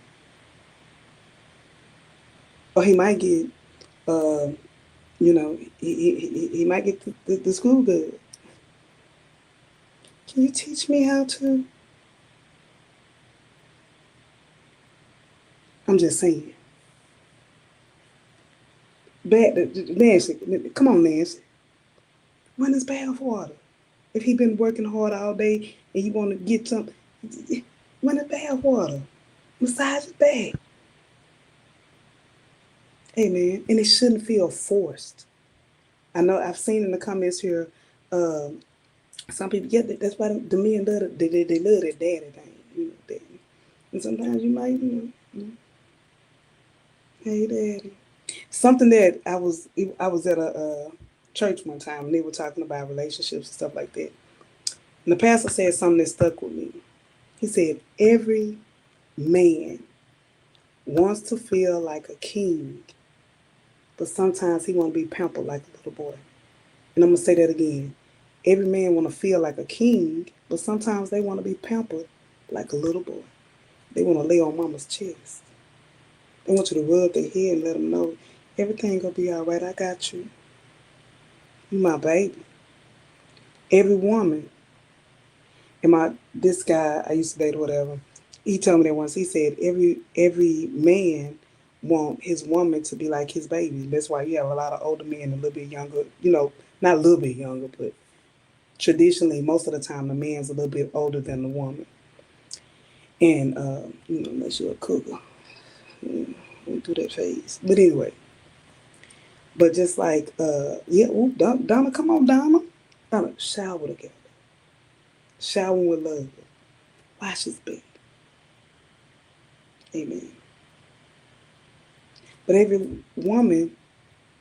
Or he might get, uh, he might get the school good. Can you teach me how to? I'm just saying. Nancy, come on, Nancy. Run his bath water. If he been working hard all day and you want to get some, run his bath water. Massage his back. Hey, man. And it shouldn't feel forced. I know I've seen in the comments here, um, some people, yeah, that's why the men love they love that daddy thing. Daddy. And sometimes you might, hey, daddy. Something that I was at a church one time and they were talking about relationships and stuff like that. And the pastor said something that stuck with me. He said, every man wants to feel like a king, but sometimes he want to be pampered like a little boy. And I'm gonna say that again. Every man want to feel like a king, but sometimes they want to be pampered like a little boy. They want to lay on mama's chest. They want you to rub their head and let them know everything gonna be all right. I got you. You my baby. Every woman, and my this guy I used to date or whatever, he told me that once. He said every man want his woman to be like his baby. That's why you have a lot of older men a little bit younger. Not a little bit younger, but traditionally most of the time the man's a little bit older than the woman. And unless you're a cougar, don't do that phase. But anyway, but just like yeah, ooh, Donna, come on, Donna. Donna, shower together, shower with love, wash his back. Amen. But every woman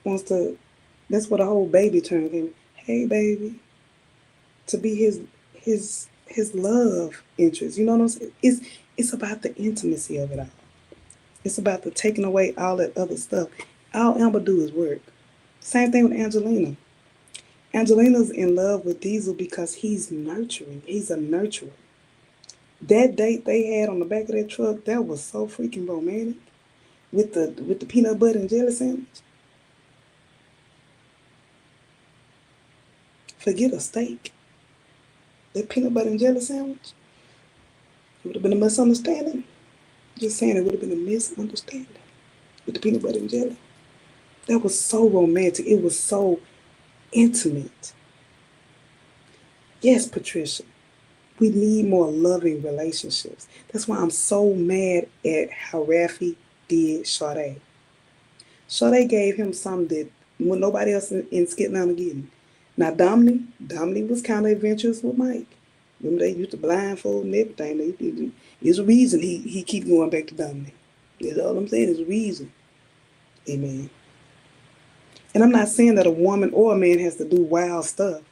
wants to. That's what a whole baby term came. Hey, baby, to be his love interest. You know what I'm saying? It's about the intimacy of it all. It's about the taking away all that other stuff. All Amber do is work. Same thing with Angelina. Angelina's in love with Diesel because he's nurturing. He's a nurturer. That date they had on the back of that truck, that was so freaking romantic. With the peanut butter and jelly sandwich. Forget a steak. That peanut butter and jelly sandwich. It would have been a misunderstanding. Just saying, it would have been a misunderstanding with the peanut butter and jelly. That was so romantic. It was so intimate. Yes, Patricia. We need more loving relationships. That's why I'm so mad at how Rafi did Sade. Sade gave him something that when nobody else in Skip Mountain getting. Now Dominic was kind of adventurous with Mike. Remember they used to blindfold and everything. There's a reason he keep going back to Dominic. That's all I'm saying. There's a reason. Amen. And I'm not saying that a woman or a man has to do wild stuff,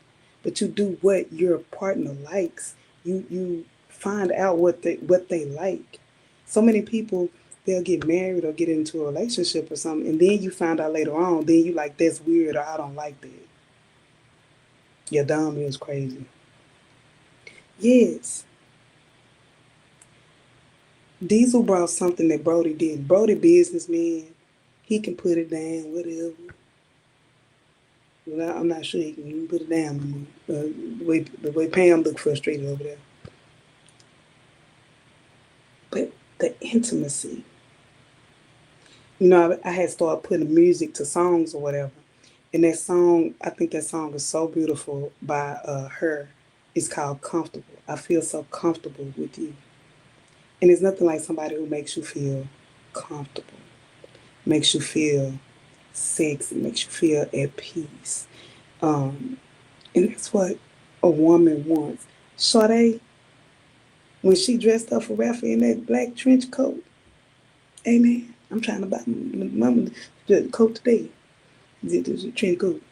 but you do what your partner likes. You find out what they like. So many people they'll get married or get into a relationship or something, and then you find out later on, then you like that's weird or I don't like that. Your dom is crazy. Yes, Diesel brought something that Brody did. Brody businessman, he can put it down, whatever. Well, I'm not sure he can put it down no more. The way Pam looked frustrated over there. But the intimacy, I had started putting music to songs or whatever. And that song, I think that song is so beautiful by her. It's called Comfortable. I feel so comfortable with you. And it's nothing like somebody who makes you feel comfortable, makes you feel sexy, makes you feel at peace. Um, and that's what a woman wants. Sade, when she dressed up for Rafi in that black trench coat, amen. I'm trying to buy my mama the coat today. The trench coat.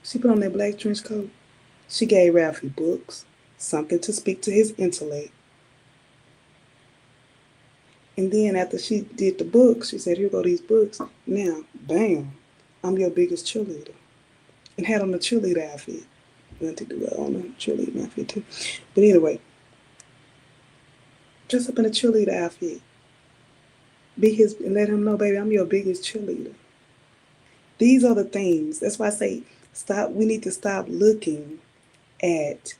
She put on that black trench coat. She gave Ralphie books, something to speak to his intellect. And then after she did the books, she said, "Here go these books. Now, bam, I'm your biggest cheerleader." And had on a cheerleader outfit. Went to do it on a cheerleader outfit too. But anyway, dress up in a cheerleader outfit. Be his and let him know, baby, I'm your biggest cheerleader. These are the things. That's why I say stop. We need to stop looking at.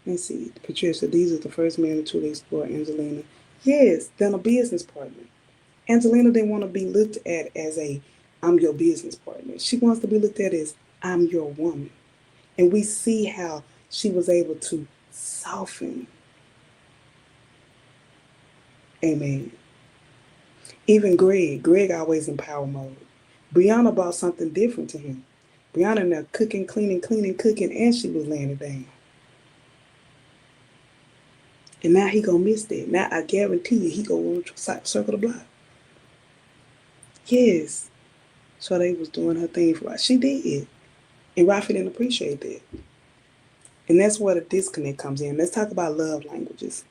Let's see, Patricia. These are the first men to truly explore Angelina. Yes, then a business partner. Angelina didn't want to be looked at as a I'm your business partner. She wants to be looked at as I'm your woman. And we see how she was able to soften. Amen. Even Greg always in power mode. Brianna brought something different to him. Brianna now cooking, cleaning, cooking, and she was laying it down. And now he gonna miss that. Now I guarantee you he gonna want to circle the block. Yes. So they was doing her thing for us. She did. And Rafi didn't appreciate that. And that's where the disconnect comes in. Let's talk about love languages.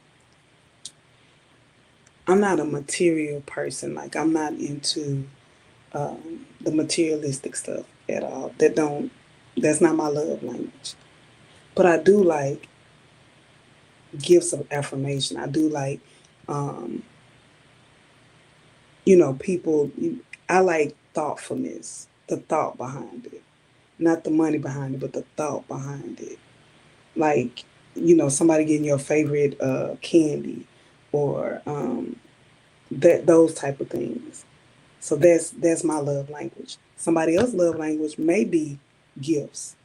I'm not a material person. Like I'm not into the materialistic stuff at all. That's not my love language. But I do like gifts of affirmation. I do like, um, people. I like thoughtfulness, the thought behind it, not the money behind it, but the thought behind it. Like, somebody getting your favorite candy, or those type of things. So that's my love language. Somebody else's love language may be gifts.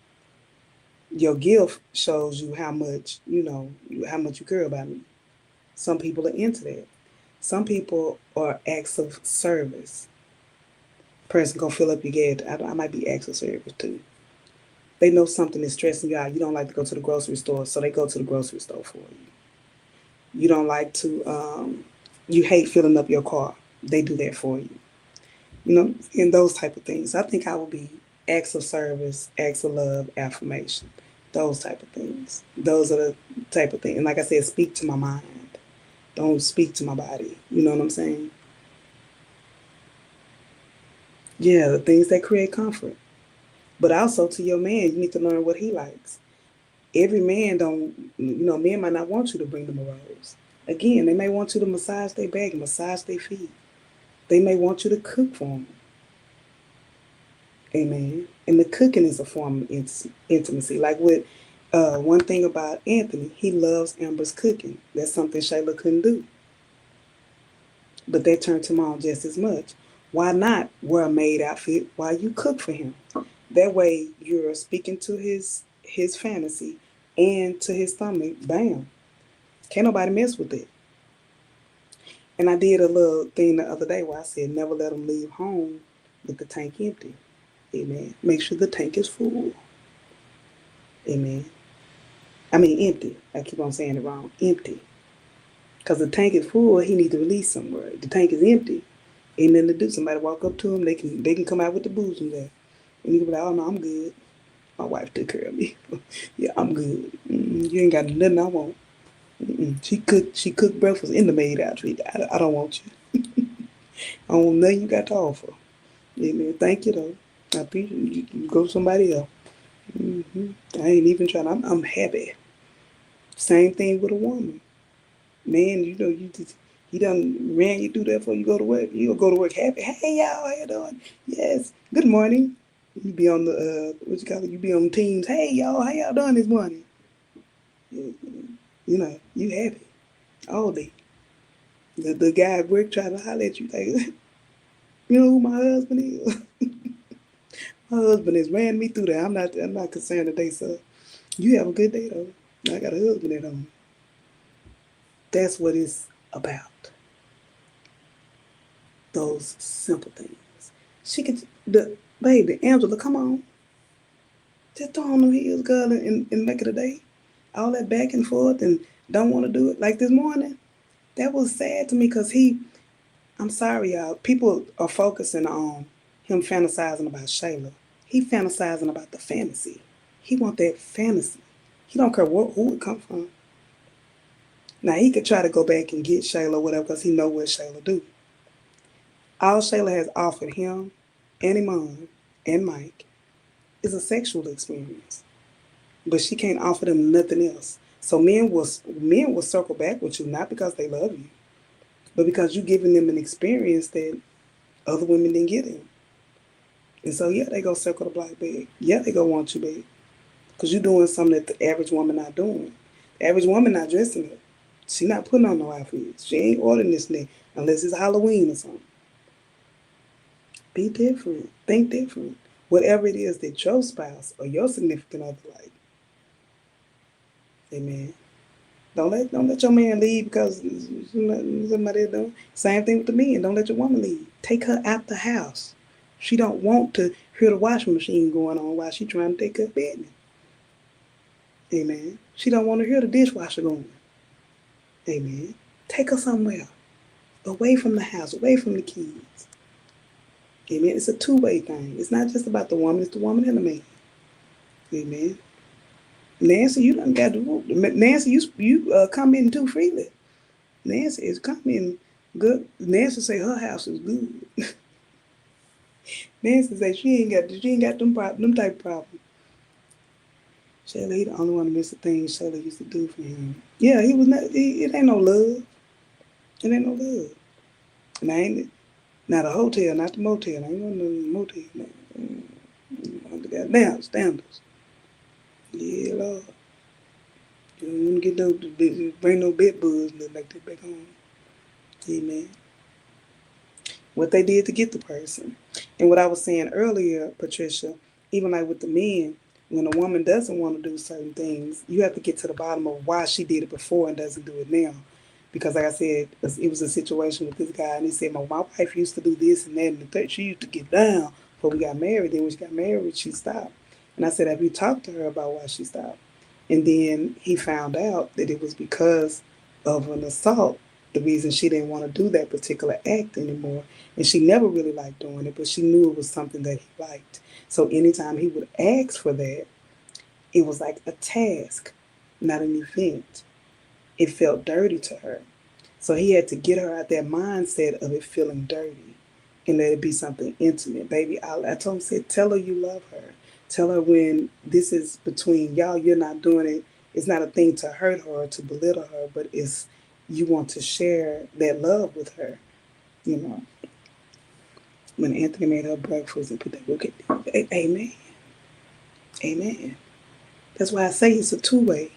Your gift shows you how much you care about me. Some people are into that. Some people are acts of service. Person gonna fill up your gas. I might be acts of service too. They know something is stressing you out. You don't like to go to the grocery store, so they go to the grocery store for you. You don't like to. You hate filling up your car. They do that for you. And those type of things. I think I would be acts of service, acts of love, affirmation, those type of things. Those are the type of things. And like I said, speak to my mind. Don't speak to my body. You know what I'm saying? Yeah, the things that create comfort. But also to your man, you need to learn what he likes. Every man don't, men might not want you to bring them a rose. Again, they may want you to massage their back, massage their feet. They may want you to cook for them. Amen. And the cooking is a form of intimacy. Like with one thing about Anthony, he loves Amber's cooking. That's something Shayla couldn't do. But that turned him on just as much. Why not wear a maid outfit while you cook for him? That way you're speaking to his fantasy and to his stomach. Bam. Can't nobody mess with it. And I did a little thing the other day where I said never let them leave home with the tank empty. Amen. Make sure the tank is full. Amen. I mean empty. I keep on saying it wrong. Empty. Because the tank is full, he needs to release somewhere. The tank is empty, ain't nothing to do. Somebody walk up to him, they can come out with the booze in there. And he can be like, oh no, I'm good. My wife took care of me. Yeah, I'm good. You ain't got nothing I want. She cooked breakfast in the maid outfit. I don't want you. I don't want nothing you got to offer. Amen. Thank you though. I appreciate you go somebody else. I ain't even trying. I'm happy. Same thing with a woman. Man, you just he done ran you through that before you go to work. You gonna go to work happy. Hey y'all, how you doing? Yes. Good morning. You be on the what you call it? You be on teams. Hey y'all, how y'all doing this morning? You happy all day. The guy at work trying to holler at you like, you know who my husband is? My husband has ran me through that. I'm not concerned today, sir. You have a good day though. I got a husband at home. That's what it's about. Those simple things. She could, the baby, Angela, come on. Just throw on them heels, girl, and make it a day. All that back and forth and don't want to do it. Like this morning, that was sad to me because I'm sorry, y'all. People are focusing on him fantasizing about Shayla. He fantasizing about the fantasy. He want that fantasy. He don't care who it come from. Now he could try to go back and get Shayla or whatever because he know what Shayla do. All Shayla has offered him and Iman and Mike is a sexual experience. But she can't offer them nothing else. So men will circle back with you not because they love you, but because you giving them an experience that other women didn't get them. And so yeah, they go circle the block back. Yeah, they go want you back because you're doing something that the average woman not doing. The average woman not dressing up. She not putting on no outfits. She ain't ordering this thing unless it's Halloween or something. Be different. Think different. Whatever it is that your spouse or your significant other like, amen. Don't let your man leave because somebody doing. Same thing with the men. Don't let your woman leave. Take her out the house. She don't want to hear the washing machine going on while she trying to take her business. Amen. She don't want to hear the dishwasher going. Amen. Take her somewhere. Away from the house, away from the kids. Amen. It's a two-way thing. It's not just about the woman, it's the woman and the man. Amen. Nancy, you done got the rule. Nancy, you come in too freely. Nancy is coming good. Nancy say her house is good. Nancy say she ain't got them type of problems. Shayla, he the only one to miss the things Shayla used to do for him. Yeah, he was not. It ain't no love. It ain't no love. And I ain't not a hotel, not the motel. I ain't going to no motel. The goddamn standards. Yeah, Lord. You don't want to get no bring no bed bugs look like that back home. Amen. What they did to get the person. And what I was saying earlier, Patricia, even like with the men, when a woman doesn't want to do certain things, you have to get to the bottom of why she did it before and doesn't do it now. Because like I said, it was a situation with this guy, and he said, my wife used to do this and that, and the third, she used to get down before we got married. Then when she got married, she stopped. And I said, have you talked to her about why she stopped? And then he found out that it was because of an assault, the reason she didn't want to do that particular act anymore. And she never really liked doing it, but she knew it was something that he liked. So anytime he would ask for that, it was like a task, not an event. It felt dirty to her. So he had to get her out that mindset of it feeling dirty and let it be something intimate. Baby, I told him, said, tell her you love her. Tell her when this is between y'all, you're not doing it. It's not a thing to hurt her or to belittle her, but it's you want to share that love with her. You know, when Anthony made her breakfast and put that book in, amen. Amen. That's why I say it's a two-way.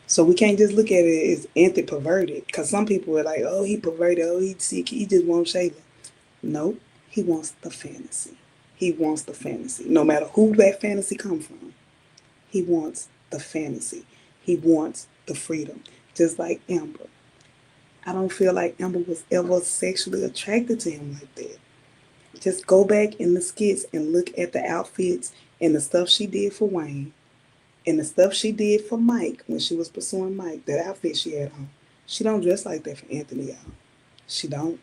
So we can't just look at it as Anthony perverted. Because some people are like, oh, he perverted, oh, he's sick, he just wants Shayla. No, he wants the fantasy. He wants the fantasy. No matter who that fantasy comes from, he wants the fantasy. He wants the freedom. Just like Amber. I don't feel like Amber was ever sexually attracted to him like that. Just go back in the skits and look at the outfits and the stuff she did for Wayne and the stuff she did for Mike when she was pursuing Mike, that outfit she had on. She don't dress like that for Anthony, y'all. She don't.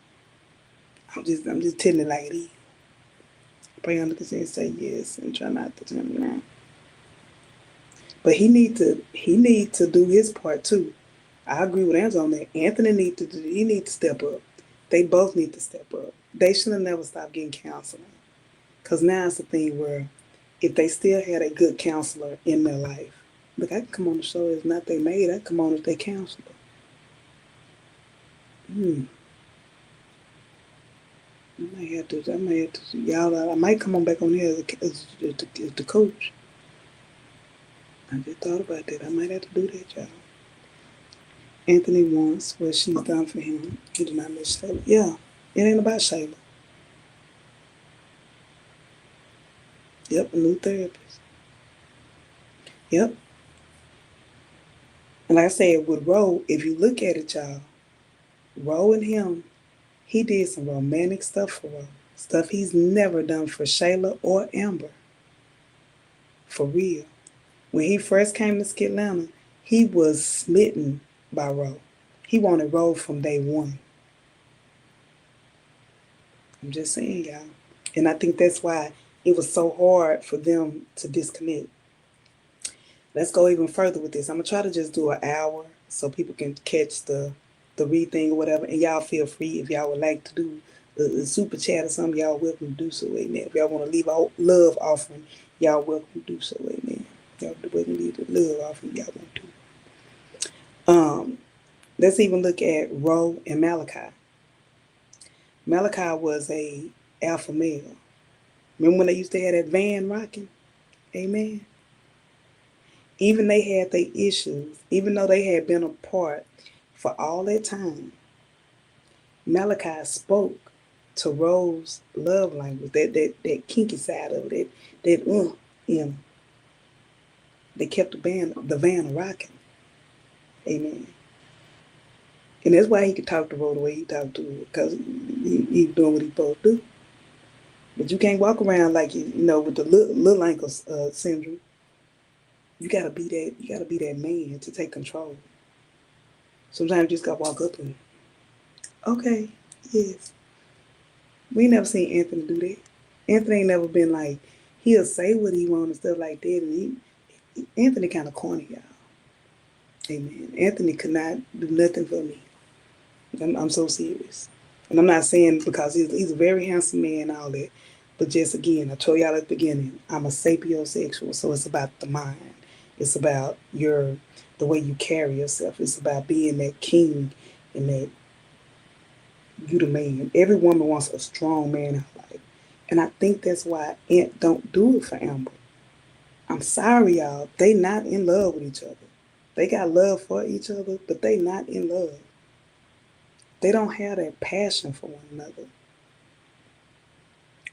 I'm just telling it like it is. Pray under the sea and say yes and try not to turn me around. But he need to do his part too. I agree with Angela on that. Anthony need to step up. They both need to step up. They should have never stopped getting counseling. Cause now it's a thing where if they still had a good counselor in their life, look, I can come on the show as not they maid, I can come on as their counselor. I might come on back on here as the coach. I just thought about that. I might have to do that, y'all. Anthony wants what she's done for him. He did not miss Shayla. Yeah, it ain't about Shayla. Yep, a new therapist. Yep. And like I said, with Roe, if you look at it, y'all, Ro and him, he did some romantic stuff for Ro. Stuff he's never done for Shayla or Amber. For real. When he first came to Skitlana, he was smitten by Ro. He wanted Ro from day one. I'm just saying, y'all. And I think that's why it was so hard for them to disconnect. Let's go even further with this. I'm gonna try to just do an hour so people can catch the read thing or whatever. And y'all feel free if y'all would like to do the super chat or something. Y'all welcome to do so. Amen. If y'all want to leave a love offering, y'all welcome to do so. Amen. Y'all welcome to leave the love offering. Y'all want to. Let's even look at Ro and Malachi. Malachi was a alpha male. Remember when they used to have that van rocking? Amen. Even they had their issues, even though they had been apart for all that time, Malachi spoke to Ro's love language, that kinky side of it, you know, they kept the van rocking. Amen. And that's why he could talk to Ro the way he talked to her, because he was doing what he supposed to do. But you can't walk around like with the little ankle syndrome. You gotta be that. You gotta be that man to take control. Sometimes you just gotta walk up and okay, yes. We never seen Anthony do that. Anthony ain't never been like he'll say what he want and stuff like that. And Anthony kind of corny, y'all. Amen. Anthony could not do nothing for me. I'm so serious, and I'm not saying because he's a very handsome man and all that, but just again, I told y'all at the beginning, I'm a sapiosexual, so it's about the mind. It's about the way you carry yourself. It's about being that king and that you the man. Every woman wants a strong man in her life. And I think that's why Ant don't do it for Amber. I'm sorry, y'all. They not in love with each other. They got love for each other, but they not in love. They don't have that passion for one another.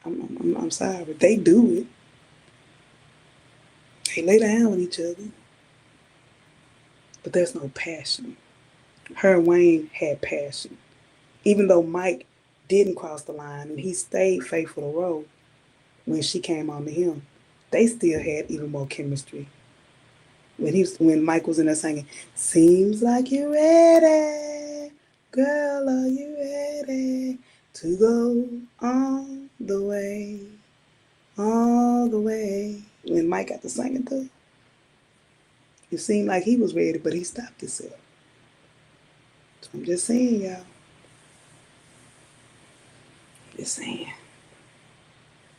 I'm sorry. They do it. They lay down with each other, but there's no passion. Her and Wayne had passion. Even though Mike didn't cross the line and he stayed faithful to Ro when she came on to him, they still had even more chemistry. When Mike was in there singing, "Seems like you're ready, girl, are you ready to go all the way?" When Mike got to singing too, it seemed like he was ready, but he stopped himself. So I'm just saying, y'all. Just saying.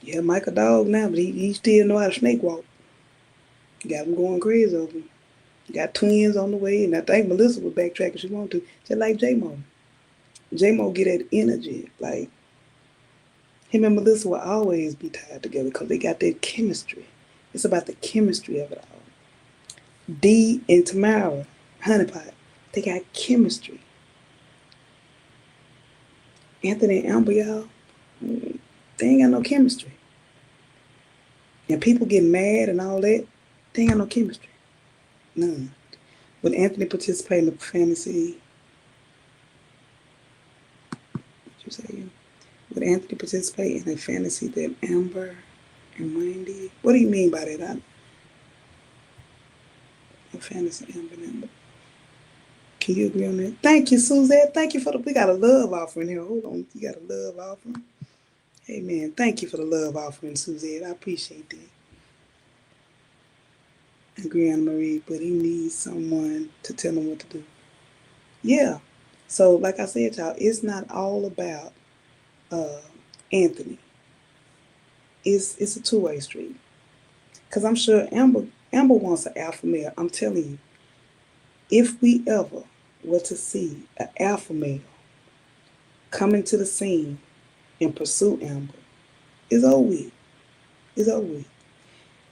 Yeah, Mike a dog now, but he still know how to snake walk. Got him going crazy over him. Got twins on the way, and I think Melissa was backtracking. She wanted to, just like J-Mo. J-Mo get that energy. Like, him and Melissa will always be tied together because they got that chemistry. It's about the chemistry of it all. D and Tamara, Honeypot, they got chemistry. Anthony and Amber, y'all, they ain't got no chemistry. And people get mad and all that, they ain't got no chemistry. None. Would Anthony participate in the fantasy? What you say? Would Anthony participate in a fantasy that Amber and Wayne did? What do you mean by that? A fantasy Amber and Amber. Can you agree on that? Thank you, Suzette. Thank you for we got a love offering here. Hold on. You got a love offering? Amen. Thank you for the love offering, Suzette. I appreciate that. Agree, Anna Marie, but he needs someone to tell him what to do. Yeah. So, like I said, y'all, it's not all about uh, Anthony. It's a two-way street. Cause I'm sure Amber wants an alpha male. I'm telling you, if we ever were to see an alpha male come into the scene and pursue Amber, it's over with. It's over with.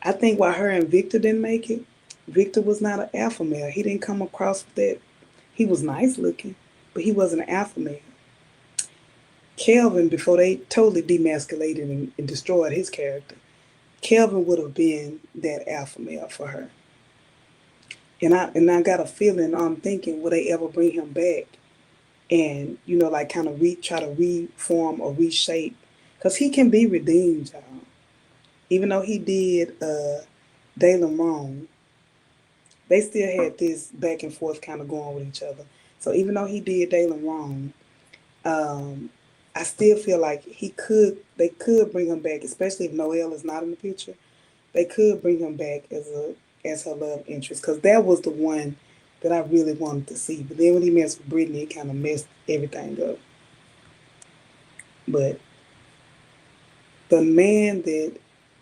I think why her and Victor didn't make it, Victor was not an alpha male. He didn't come across with that. He was nice looking, but he wasn't an alpha male. Kelvin, before they totally demasculated and destroyed his character, Kelvin would have been that alpha male for her. And I got a feeling, I'm thinking, will they ever bring him back and like kind of try to reform or reshape, because he can be redeemed, y'all. Even though he did Dalen wrong, they still had this back and forth kind of going with each other. So even though he did Dalen wrong, um, I still feel like they could bring him back, especially if Noelle is not in the picture. They could bring him back as her love interest, because that was the one that I really wanted to see. But then when he messed with Brittany, it kind of messed everything up. But the man that,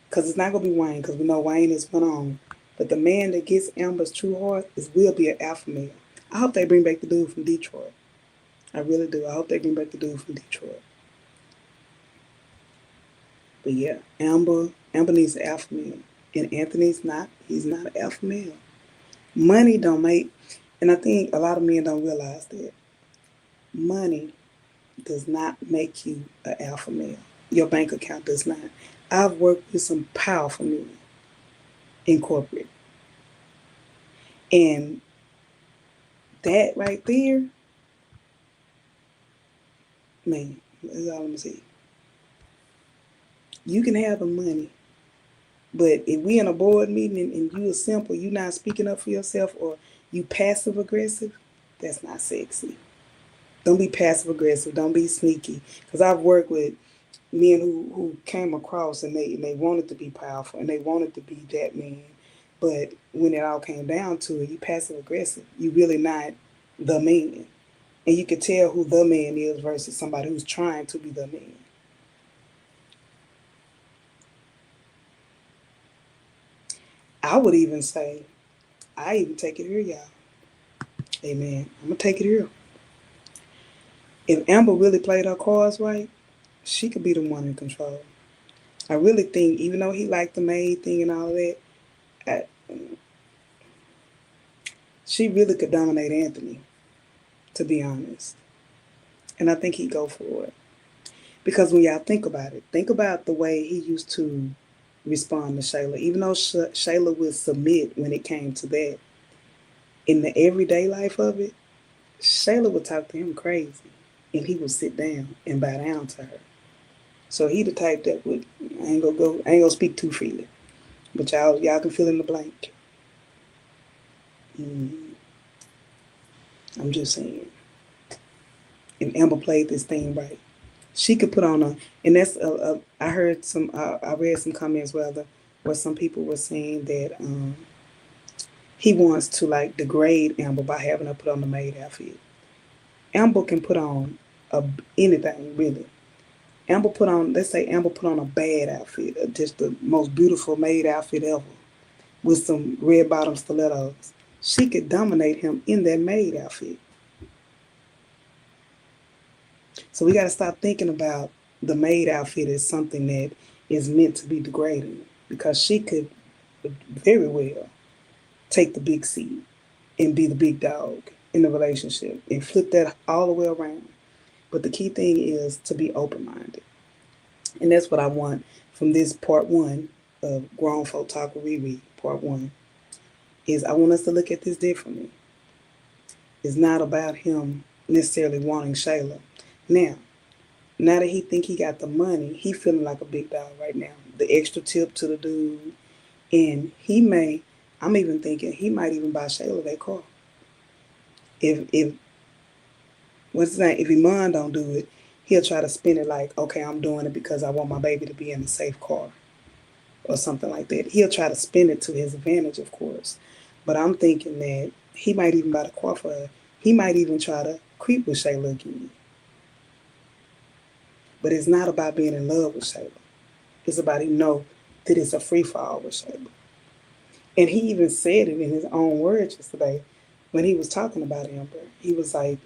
because it's not gonna be Wayne, because we know Wayne is went on, but the man that gets Amber's true heart will be an alpha male. I hope they bring back the dude from Detroit. I really do. I hope they bring back the dude from Detroit. But yeah, Amber needs an alpha male, and Anthony's not. He's not an alpha male. Money don't make, and I think a lot of men don't realize that money does not make you an alpha male. Your bank account does not. I've worked with some powerful men in corporate, and that right there, man, that's all I'm gonna say. You can have the money, but if we in a board meeting and you are simple, you not speaking up for yourself, or you passive aggressive, that's not sexy. Don't be passive aggressive. Don't be sneaky. Because I've worked with men who came across, and they wanted to be powerful and they wanted to be that man. But when it all came down to it, you passive aggressive. You really not the man. And you can tell who the man is versus somebody who's trying to be the man. I would even say, I even take it here, y'all. Amen. I'm gonna take it here. If Amber really played her cards right, she could be the one in control. I really think, even though he liked the maid thing and all of that, I, she really could dominate Anthony, to be honest. And I think he'd go for it. Because when y'all think about it, think about the way he used to respond to Shayla. Even though Shayla would submit when it came to that, in the everyday life of it, Shayla would talk to him crazy. And he would sit down and bow down to her. So he the type that would, I ain't gonna speak too freely. But y'all can fill in the blank. Mm, I'm just saying. And Amber played this thing right. She could put on a, and that's I heard some, I read some comments rather, where some people were saying that he wants to like degrade Amber by having her put on the maid outfit. Amber can put on anything really. Let's say Amber put on a bad outfit, just the most beautiful maid outfit ever, with some red bottom stilettos. She could dominate him in that maid outfit. So we got to stop thinking about the maid outfit as something that is meant to be degrading, because she could very well take the big seat and be the big dog in the relationship and flip that all the way around. But the key thing is to be open minded. And that's what I want from this part one of Grown Folk Talk with ReRe, part one, is I want us to look at this differently. It's not about him necessarily wanting Shayla. Now, now that he think he got the money, he feeling like a big dog right now. The extra tip to the dude, and I'm even thinking he might even buy Shayla that car. If what's his name? If Iman don't do it, he'll try to spin it like, okay, I'm doing it because I want my baby to be in a safe car or something like that. He'll try to spin it to his advantage, of course. But I'm thinking that he might even buy the car for her. He might even try to creep with Shayla again. But it's not about being in love with Shayla. It's about him know that it's a free fall with Shayla. And he even said it in his own words yesterday when he was talking about Amber. He was like,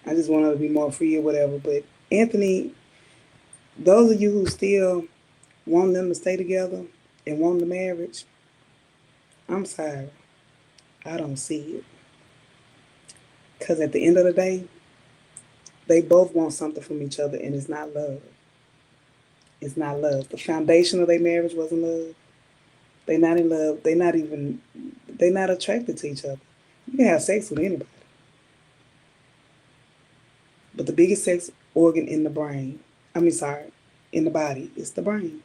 I just want her to be more free or whatever. But Anthony, those of you who still want them to stay together and want the marriage, I'm sorry. I don't see it. Because at the end of the day, they both want something from each other, and it's not love. It's not love. The foundation of their marriage wasn't love. They're not in love. They're not attracted to each other. You can have sex with anybody. But the biggest sex organ in the brain, I mean, sorry, in the body, is the brain.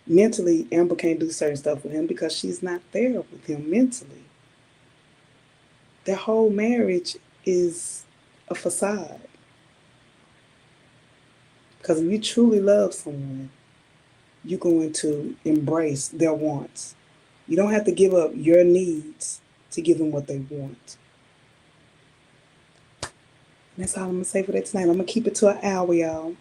Mentally, Amber can't do certain stuff with him because she's not there with him mentally. Their whole marriage is a facade. Because if you truly love someone, you're going to embrace their wants. You don't have to give up your needs to give them what they want. And that's all I'm gonna say for that tonight. I'm gonna keep it to an hour, y'all.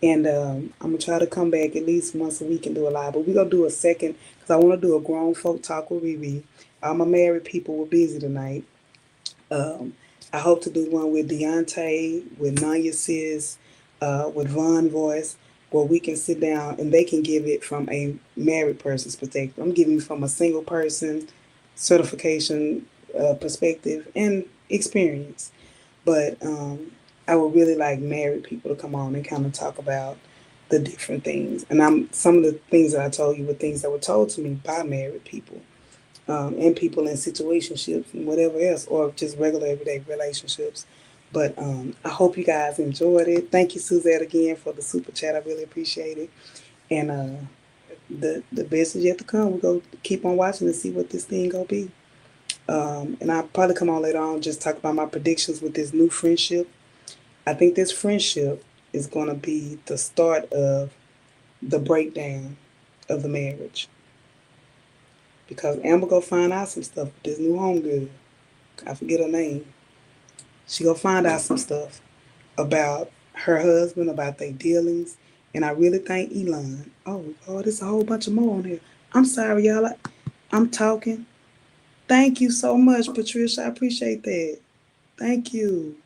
And I'm gonna try to come back at least once a week and do a live. But we're gonna do a second because I want to do a grown folk talk with ReRe. All my married people were busy tonight. Um, I hope to do one with Deontay, with Nanya Sis, with Von Voice, where we can sit down and they can give it from a married person's perspective. I'm giving from a single person certification perspective and experience. But I would really like married people to come on and kind of talk about the different things. And some of the things that I told you were things that were told to me by married people and people in situationships and whatever else, or just regular everyday relationships. But I hope you guys enjoyed it. Thank you, Suzette, again for the super chat. I really appreciate it. And the best is yet to come. We're going to keep on watching and see what this thing going to be. And I'll probably come on later on just talk about my predictions with this new friendship. I think this friendship is going to be the start of the breakdown of the marriage. Because Amber go find out some stuff with this new homegirl. I forget her name. She go find out some stuff about her husband, about their dealings. And I really think Elon. Oh, there's a whole bunch of more on here. I'm sorry, y'all. I'm talking. Thank you so much, Patricia. I appreciate that. Thank you.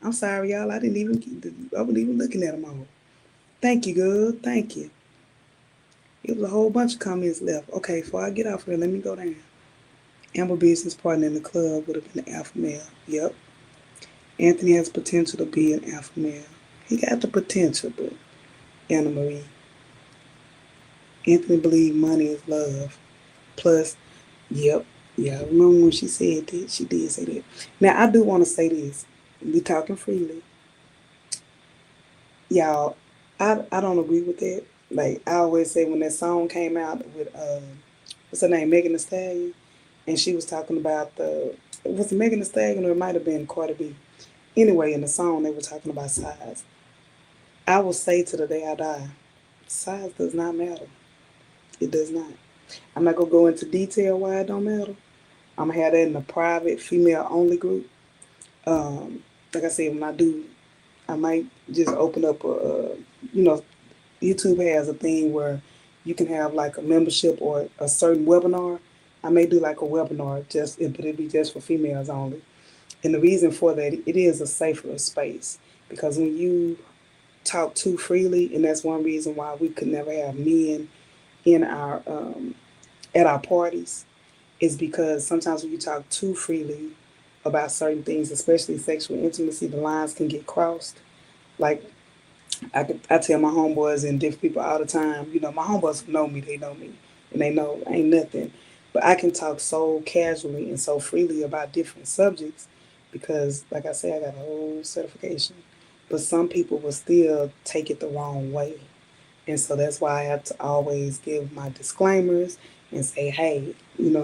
I'm sorry, y'all. I wasn't even looking at them all. Thank you, girl. Thank you. It was a whole bunch of comments left. Okay, before I get off here, let me go down. Amber business partner in the club would have been an alpha male. Yep. Anthony has potential to be an alpha male. He got the potential, but Anna Marie. Anthony believed money is love. Plus, yep. Yeah, I remember when she said that. She did say that. Now, I do want to say this. We talking freely. Y'all, I don't agree with that. Like, I always say when that song came out with, what's her name, Megan Thee Stallion, and she was talking about was it Megan Thee Stallion or it might have been Cardi B? Anyway, in the song, they were talking about size. I will say to the day I die, size does not matter. It does not. I'm not going to go into detail why it don't matter. I'm going to have that in a private, female-only group. Like I said, when I do, I might just open up you know, YouTube has a thing where you can have like a membership or a certain webinar. I may do like a webinar but it'd be just for females only. And the reason for that, it is a safer space because when you talk too freely, and that's one reason why we could never have men in our at our parties, is because sometimes when you talk too freely about certain things, especially sexual intimacy, the lines can get crossed. Like I tell my homeboys and different people all the time, my homeboys know me, and they know ain't nothing. But I can talk so casually and so freely about different subjects because, like I said, I got a whole certification. But some people will still take it the wrong way. And so that's why I have to always give my disclaimers and say, hey,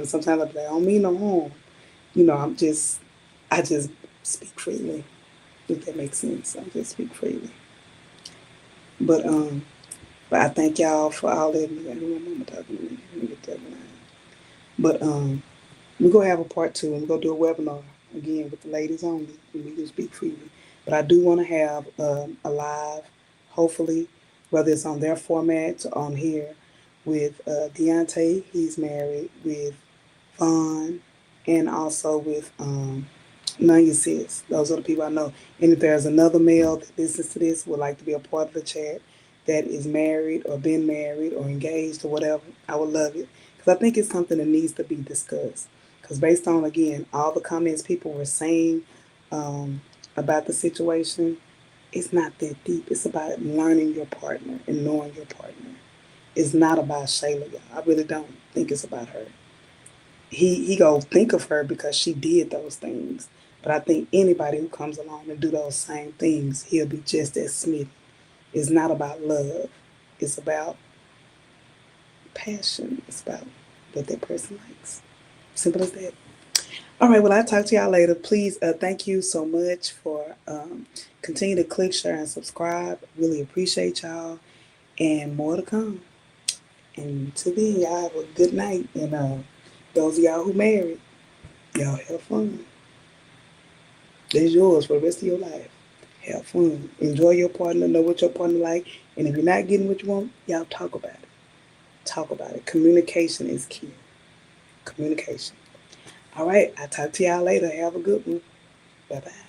sometimes I'm like, I don't mean no harm. I just speak freely, if that makes sense. I just speak freely. But but I thank y'all for all that. I know my mama talking to me. Let me get that one. But we're gonna have a part two and we're gonna do a webinar again with the ladies only and we can speak freely. But I do want to have a live, hopefully, whether it's on their format or on here with Deontay, he's married, with Vaughn, and also with none of your sis. Those are the people I know. And if there's another male that listens to this, would like to be a part of the chat, that is married or been married or engaged or whatever, I would love it. Because I think it's something that needs to be discussed. Because based on, again, all the comments people were saying about the situation, it's not that deep. It's about learning your partner and knowing your partner. It's not about Shayla, y'all. I really don't think it's about her. He go think of her because she did those things. But I think anybody who comes along and do those same things, he'll be just as smitten. It's not about love. It's about passion. It's about what that person likes. Simple as that. All right. Well, I'll talk to y'all later. Please, thank you so much for continue to click, share, and subscribe. Really appreciate y'all. And more to come. And to then, y'all have a good night. And those of y'all who married, y'all have fun. That's yours for the rest of your life. Have fun. Enjoy your partner. Know what your partner like. And if you're not getting what you want, y'all talk about it. Talk about it. Communication is key. Communication. All right. I'll talk to y'all later. Have a good one. Bye bye.